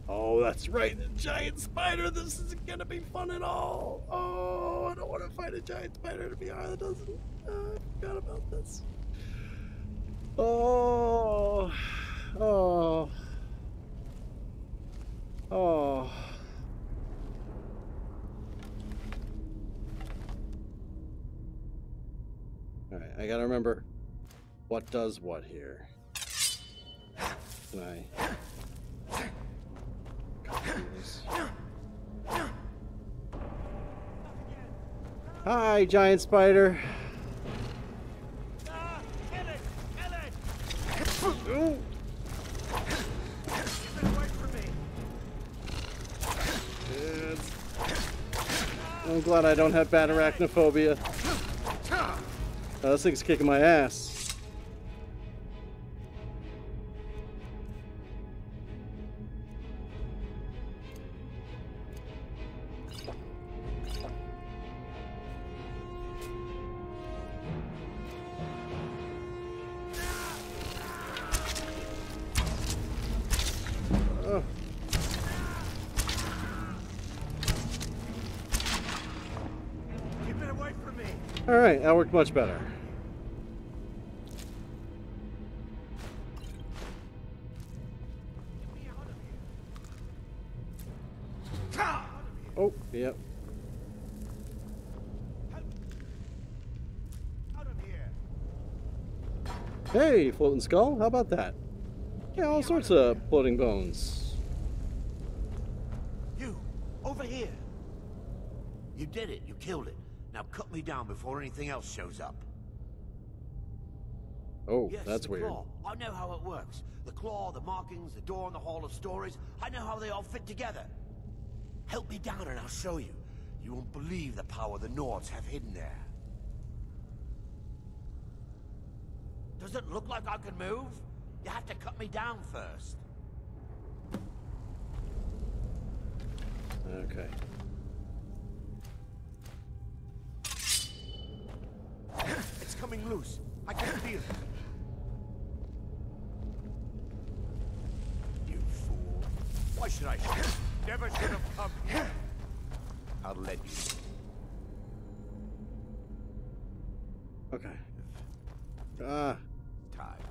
Oh, that's right, the giant spider. This isn't gonna be fun at all. Oh, I don't want to fight a giant spider to VR that doesn't. I forgot about this. Oh, oh, oh. Alright, I gotta remember what does what here. Can I copy this? Hi, giant spider. Ooh. I'm glad I don't have bad arachnophobia. Oh, this thing's kicking my ass. Oh. Keep it away from me. All right, that worked much better. Oh, yep. Hey, floating skull, how about that? Yeah, all sorts of floating bones. You, over here. You did it, you killed it. Now cut me down before anything else shows up. Oh, yes, that's the weird. Claw. I know how it works. The claw, the markings, the door in the Hall of Stories. I know how they all fit together. Help me down and I'll show you. You won't believe the power the Nords have hidden there. Does it look like I can move? You have to cut me down first. Okay. It's coming loose. I can feel it. You fool. Why should I shoot? Never should have come here. I'll let you. Okay. Ah. Time.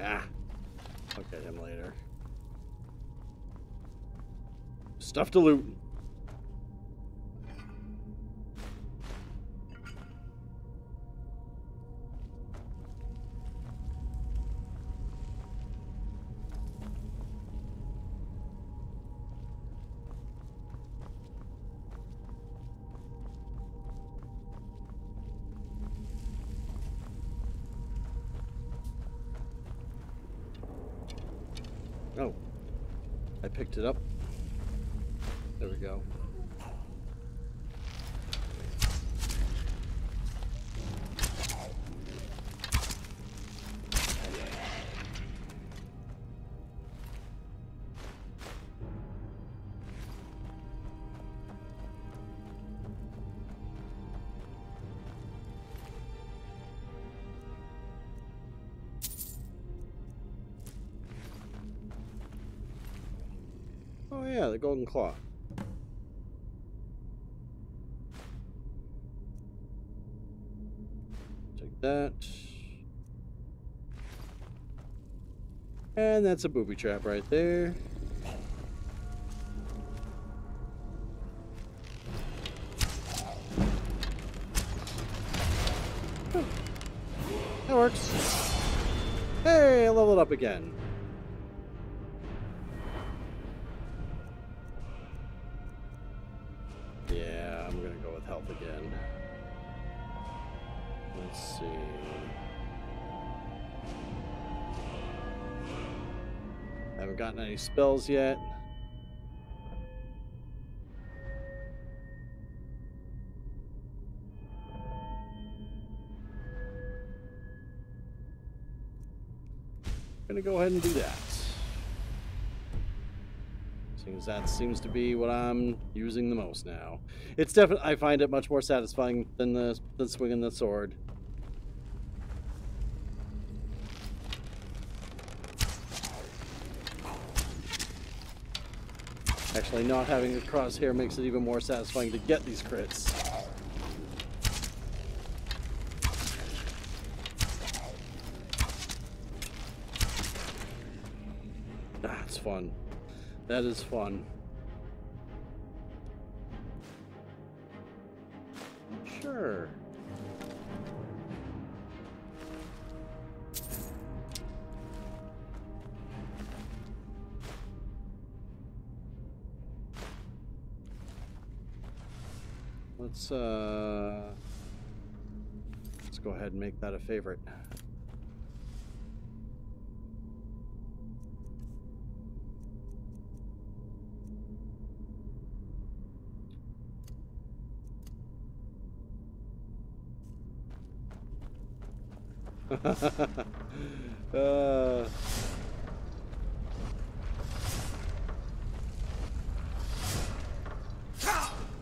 Ah. I'll get him later. Stuff to loot. Oh, I picked it up. There we go. Oh yeah, the golden claw. Take that. And that's a booby trap right there. That works. Hey, I leveled up again. Yeah, I'm gonna go with health again. Let's see. Haven't gotten any spells yet. Gonna go ahead and do that. So Seems that seems to be what I'm using the most now. It's definitely, I find it much more satisfying than swinging the sword. Actually, not having a crosshair makes it even more satisfying to get these crits. That's fun. That is fun. Sure. Let's go ahead and make that a favorite.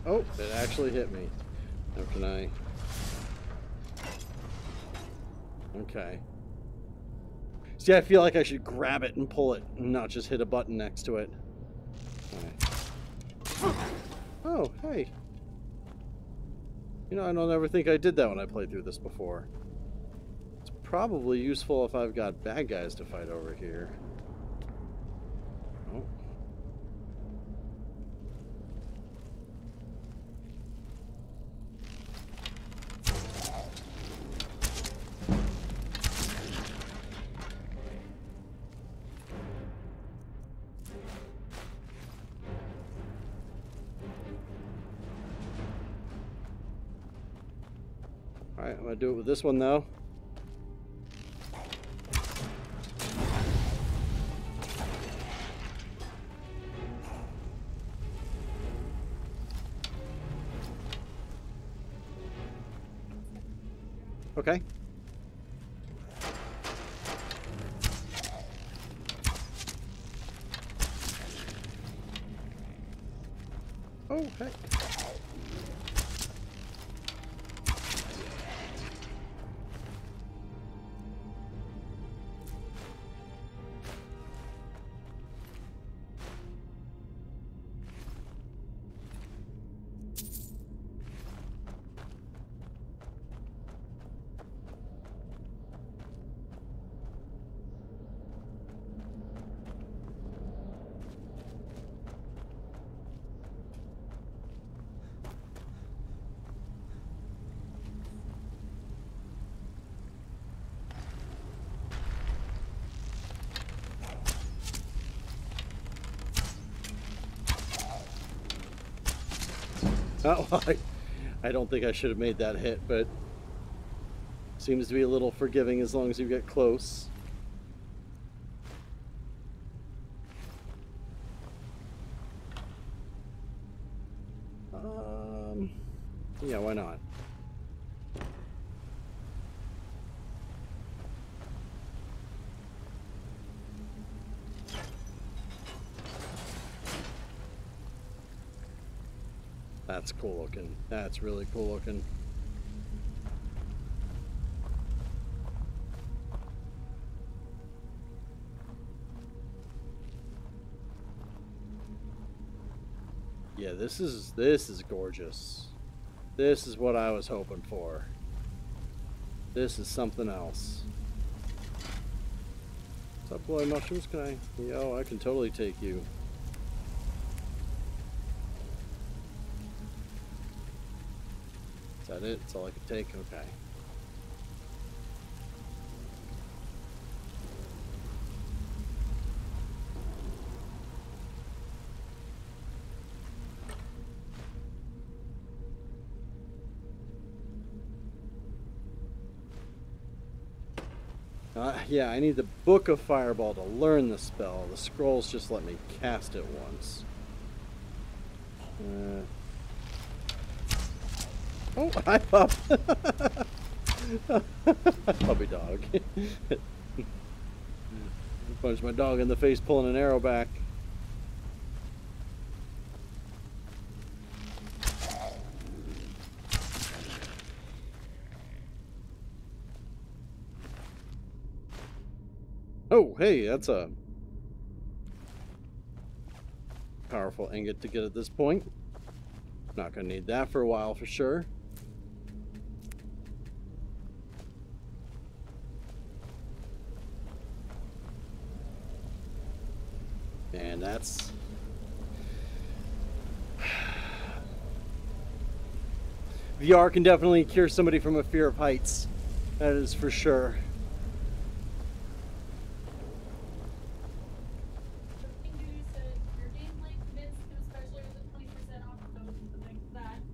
Oh, it actually hit me. How can I? Okay. See, I feel like I should grab it and pull it, and not just hit a button next to it. Okay. Oh, hey. You know, I don't ever think I did that when I played through this before. It's probably useful if I've got bad guys to fight over here. Oh. Alright, I'm gonna do it with this one though. Okay. Oh, hey. Oh, I don't think I should have made that hit, but seems to be a little forgiving as long as you get close. Yeah, why not? That's cool looking. That's really cool looking. Yeah, this is gorgeous. This is what I was hoping for. This is something else. What's up, boy mushrooms? Can I? Yo, I can totally take you. Is that it? That's all I could take? Okay. Yeah, I need the Book of Fireball to learn the spell. The scrolls just let me cast it once. Oh, hi, pup. Puppy dog. Punched my dog in the face pulling an arrow back. Oh, hey, that's a powerful ingot to get at this point. Not gonna need that for a while for sure. And that's... VR can definitely cure somebody from a fear of heights. That is for sure.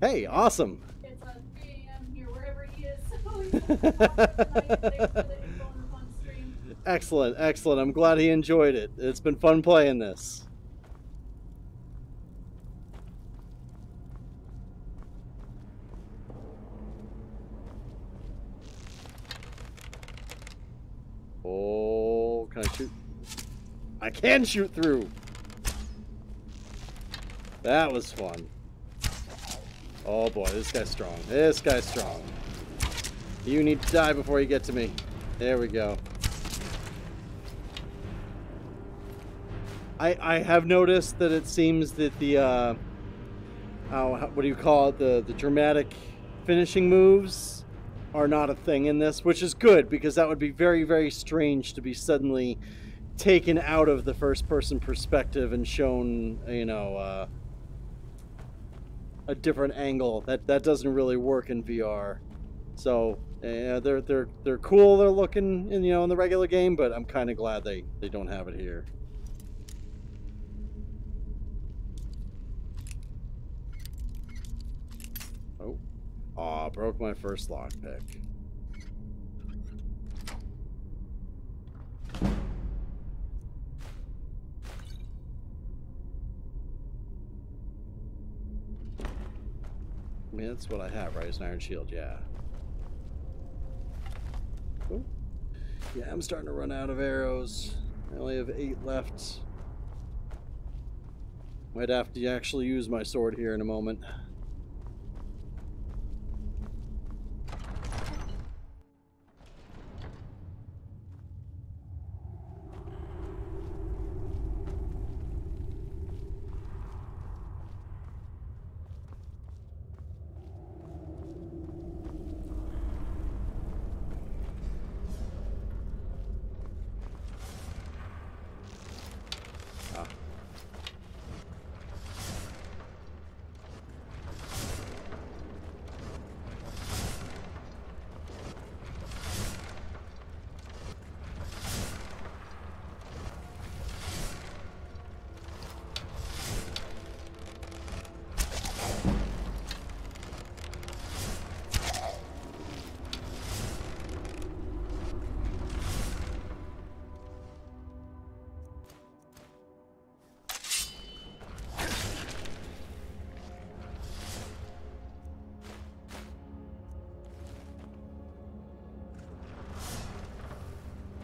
Hey, awesome. It's 3 a.m. here, wherever he is. So he's tonight. Thanks for the info on the fun stream. Excellent, excellent. I'm glad he enjoyed it. It's been fun playing this. Oh, can I shoot? I can shoot through. That was fun. Oh boy, this guy's strong. This guy's strong. You need to die before you get to me. There we go. I have noticed that it seems that the what do you call it? The dramatic finishing moves are not a thing in this, which is good because that would be very, very strange to be suddenly taken out of the first person perspective and shown, you know, a different angle. That doesn't really work in VR. So they're cool. They're looking in, you know, in the regular game, but I'm kind of glad they don't have it here. Oh, aw, broke my first lockpick. I mean, that's what I have, right? It's an iron shield, yeah. Oh. Yeah, I'm starting to run out of arrows. I only have 8 left. Might have to actually use my sword here in a moment.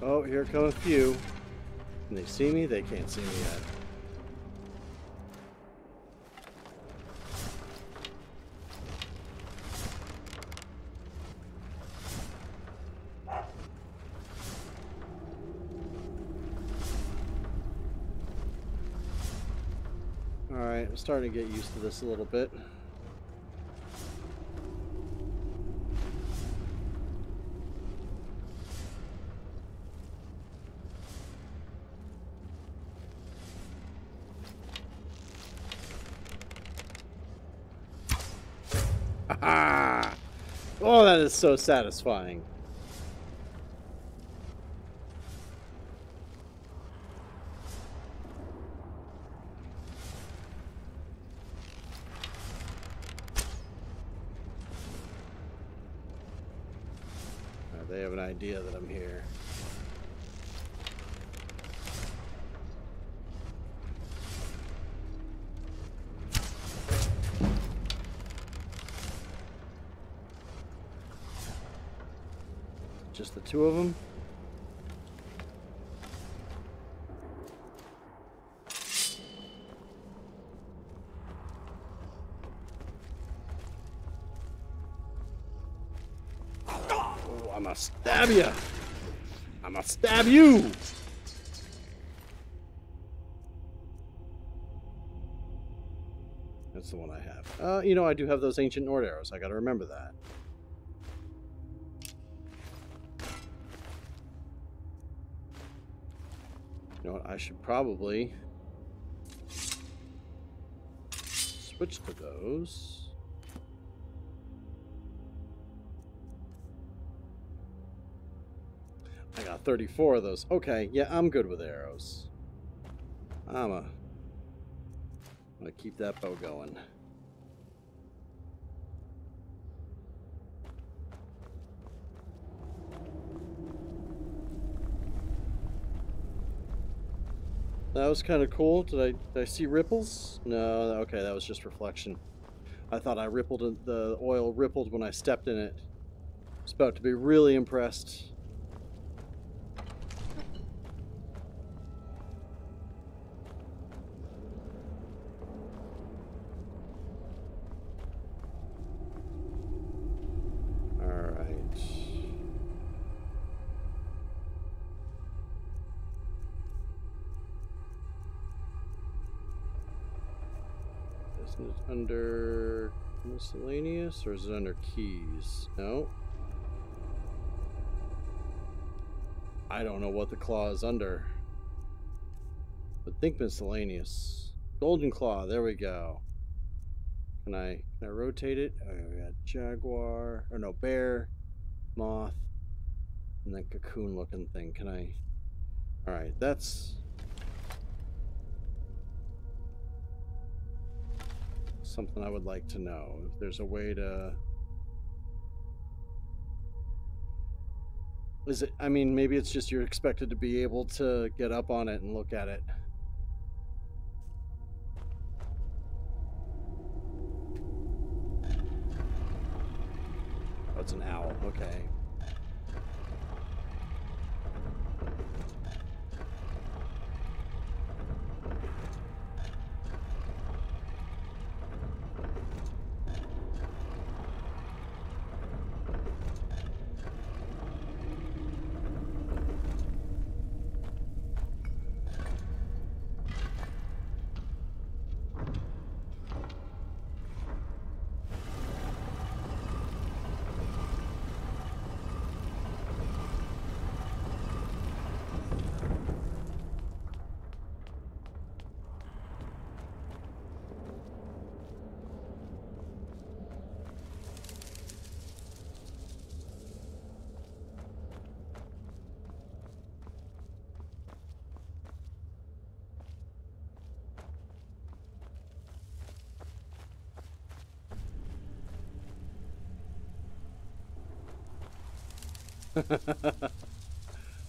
Oh, here come a few. Can they see me? They can't see me yet. Alright, I'm starting to get used to this a little bit. Ah! Oh, that is so satisfying. They have an idea that I'm here. Just the two of them? Oh, I'm gonna stab you! I'm gonna stab you! That's the one I have. You know, I do have those ancient Nord arrows. I gotta remember that. You know what? I should probably switch to those. I got 34 of those. Okay, yeah, I'm good with arrows. I'm gonna keep that bow going. That was kind of cool. Did I see ripples? No, okay, that was just reflection. I thought I rippled it, the oil rippled when I stepped in it. I was about to be really impressed. Isn't it under miscellaneous or is it under keys? No. I don't know what the claw is under. But think miscellaneous. Golden claw, there we go. Can I rotate it? Oh, we got jaguar, or no, bear, moth, and then cocoon looking thing. Can I? Alright, that's something I would like to know. If there's a way to... Is it, I mean, maybe it's just you're expected to be able to get up on it and look at it. Oh, it's an owl, okay.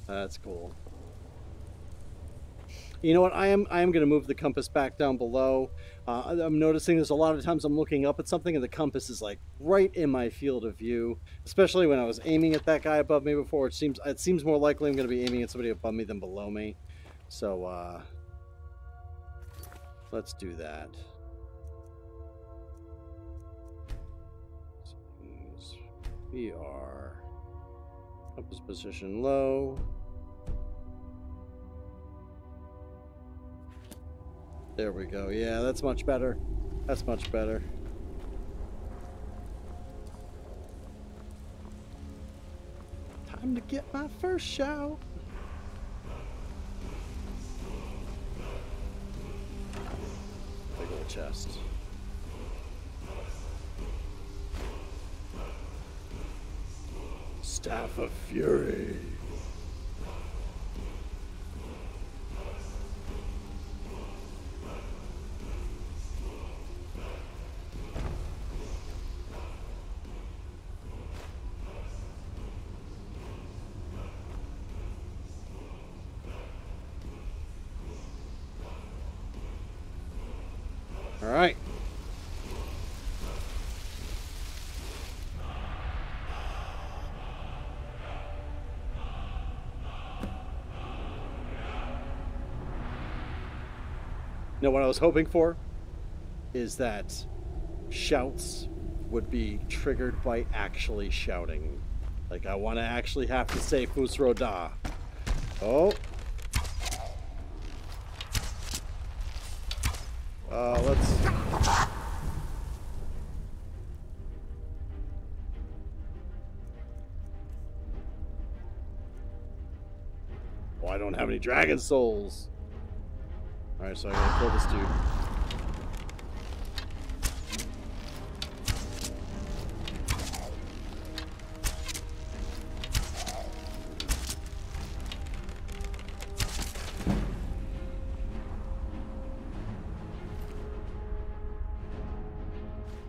That's cool. You know what? I am going to move the compass back down below. I'm noticing there's a lot of times I'm looking up at something and the compass is like right in my field of view. Especially when I was aiming at that guy above me before. It seems more likely I'm going to be aiming at somebody above me than below me. So let's do that. VR. Compass position low. There we go. Yeah, that's much better. That's much better. Time to get my first shout. Big old chest. Staff of Fury. All right. You know what I was hoping for is that shouts would be triggered by actually shouting. Like I want to actually have to say Fusroda. Oh. Let's don't have any dragon souls. Alright, so I gotta kill this dude.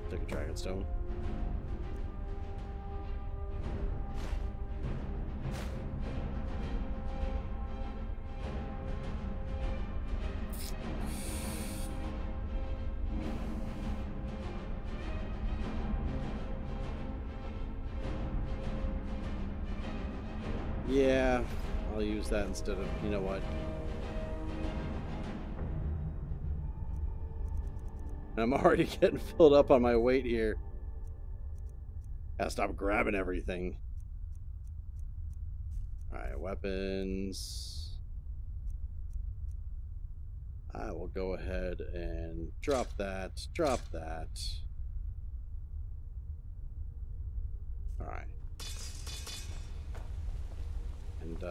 Take a dragon stone. Yeah, I'll use that instead of, you know what? I'm already getting filled up on my weight here. Gotta stop grabbing everything. Alright, weapons. I will go ahead and drop that. Drop that. Alright. And,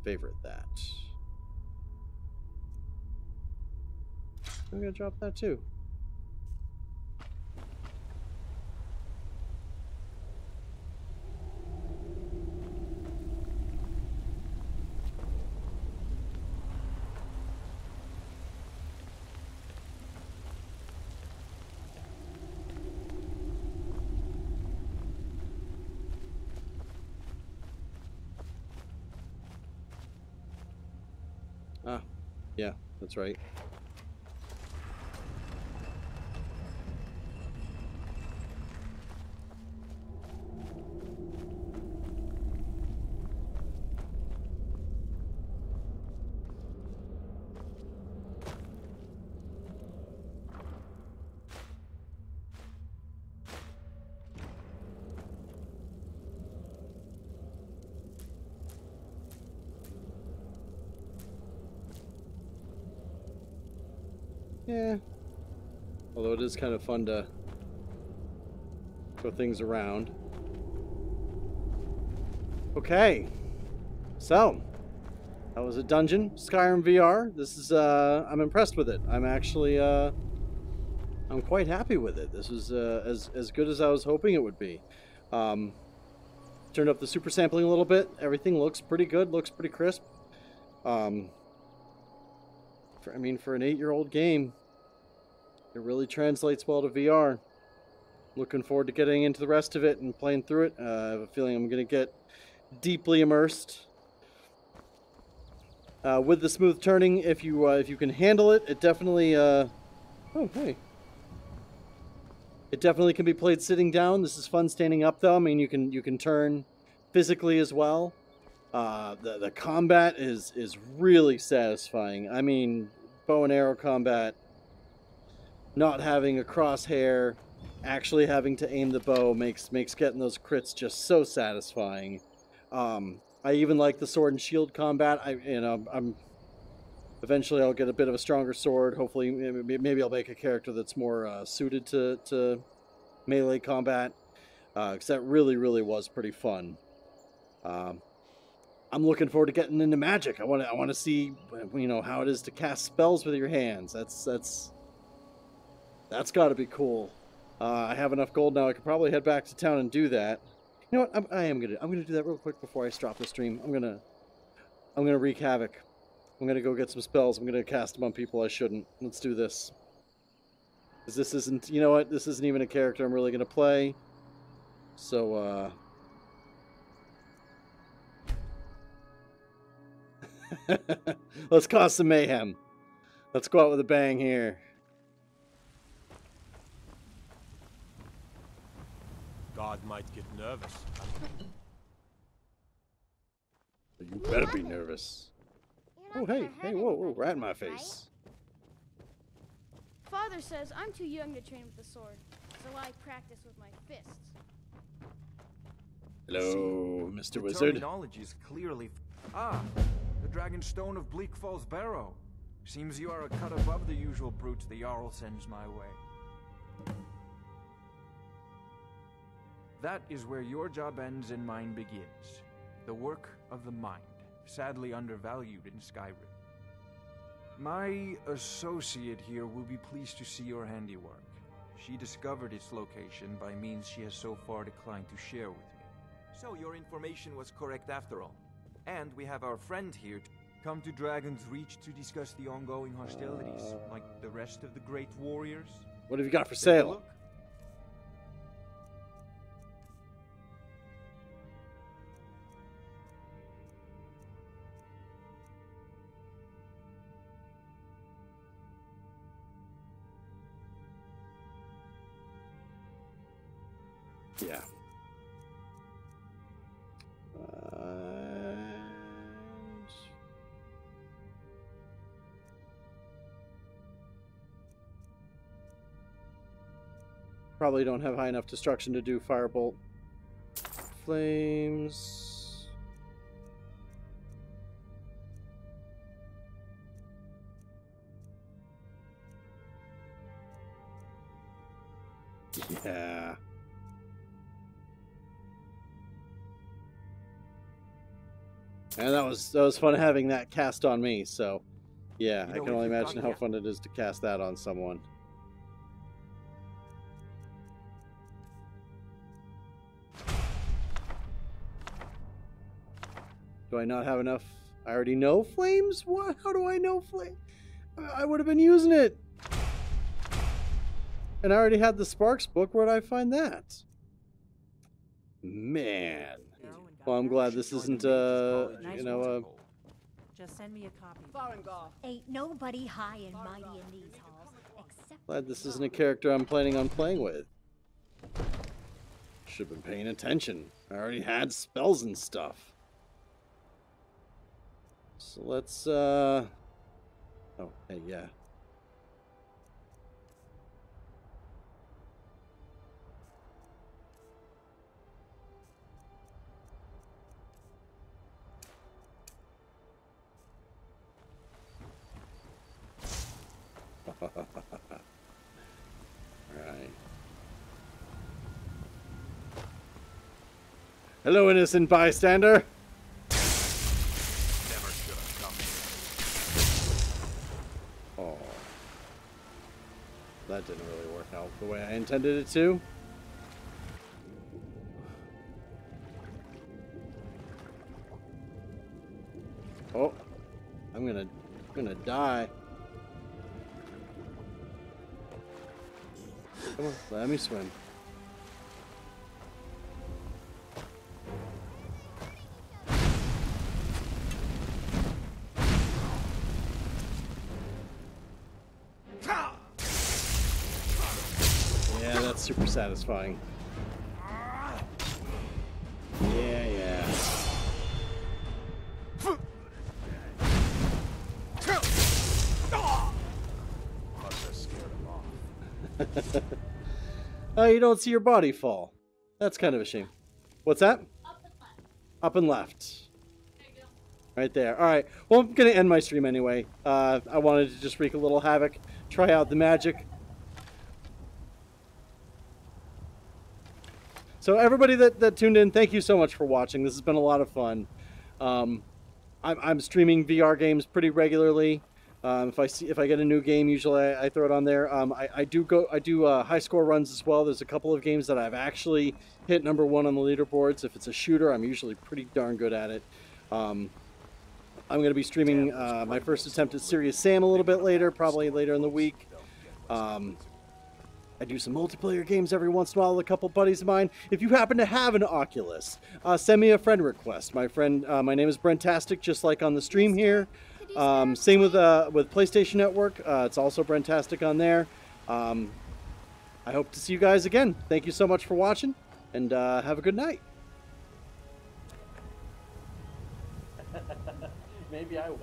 favorite that. I'm gonna drop that too. Ah, yeah, that's right. Yeah. Although it is kind of fun to throw things around. Okay. So, that was a dungeon. Skyrim VR. This is, I'm impressed with it. I'm actually, I'm quite happy with it. This was, as good as I was hoping it would be. Turned up the super sampling a little bit. Everything looks pretty good. Looks pretty crisp. I mean, for an 8-year-old game, it really translates well to VR. Looking forward to getting into the rest of it and playing through it. I have a feeling I'm going to get deeply immersed. With the smooth turning, if you can handle it, it definitely. Oh, hey. It definitely can be played sitting down. This is fun standing up, though. I mean, you can turn physically as well. The combat is really satisfying. I mean, bow and arrow combat, not having a crosshair, actually having to aim the bow makes getting those crits just so satisfying. I even like the sword and shield combat. Eventually I'll get a bit of a stronger sword. Hopefully, maybe I'll make a character that's more suited to melee combat, because that really was pretty fun. I'm looking forward to getting into magic. I want to see, you know, how it is to cast spells with your hands. That's got to be cool. I have enough gold now. I could probably head back to town and do that. You know what? I'm gonna do that real quick before I stop the stream. I'm gonna wreak havoc. I'm gonna go get some spells. I'm gonna cast them on people I shouldn't. Let's do this. Because this isn't, you know what? This isn't even a character I'm really gonna play. So, let's cause some mayhem. Let's go out with a bang here. God might get nervous. You better be nervous. Oh, hey, whoa, rat in my face. Father says I'm too young to train with the sword, so I practice with my fists. Hello, Mr. The Wizard. terminology is clearly... the Dragon Stone of Bleak Falls Barrow. Seems you are a cut above the usual brutes the Jarl sends my way. That is where your job ends and mine begins. The work of the mind, sadly undervalued in Skyrim. My associate here will be pleased to see your handiwork. She discovered its location by means she has so far declined to share with me. So your information was correct after all. And we have our friend here to come to Dragon's Reach to discuss the ongoing hostilities, like the rest of the great warriors. What have you got for Take a sale? look. Yeah. Probably don't have high enough destruction to do firebolt. Flames. Yeah. And that was fun having that cast on me, so yeah, I can only imagine how fun it is to cast that on someone. Do I not have enough? I already know flames? What? How do I know flame? I would have been using it. And I already had the Sparks book. Where'd I find that? Man. Well, I'm glad this isn't, you know, Just send me a copy. Ain't nobody high and mighty in these halls except. glad this isn't a character I'm planning on playing with. Should have been paying attention. I already had spells and stuff. So let's, oh, hey, yeah. Alright. Hello, innocent bystander. Oh. That didn't really work out the way I intended it to. Oh. I'm gonna die. Come on, let me swim. Yeah, that's super satisfying. Yeah, yeah. Oh, you don't see your body fall. That's kind of a shame. What's that? Up and left. Right there. All right. Well, I'm going to end my stream anyway. I wanted to just wreak a little havoc, try out the magic. So everybody that tuned in, thank you so much for watching. This has been a lot of fun. I'm streaming VR games pretty regularly. If I get a new game, usually I throw it on there. I do high score runs as well. There's a couple of games that I've actually hit #1 on the leaderboards. If it's a shooter, I'm usually pretty darn good at it. I'm going to be streaming my first attempt at Serious Sam a little bit later, probably later in the week. I do some multiplayer games every once in a while with a couple buddies of mine. If you happen to have an Oculus, send me a friend request. My name is Brentastic, just like on the stream here. Same with PlayStation Network. It's also Brentastic on there. I hope to see you guys again. Thank you so much for watching, and have a good night. Maybe I will.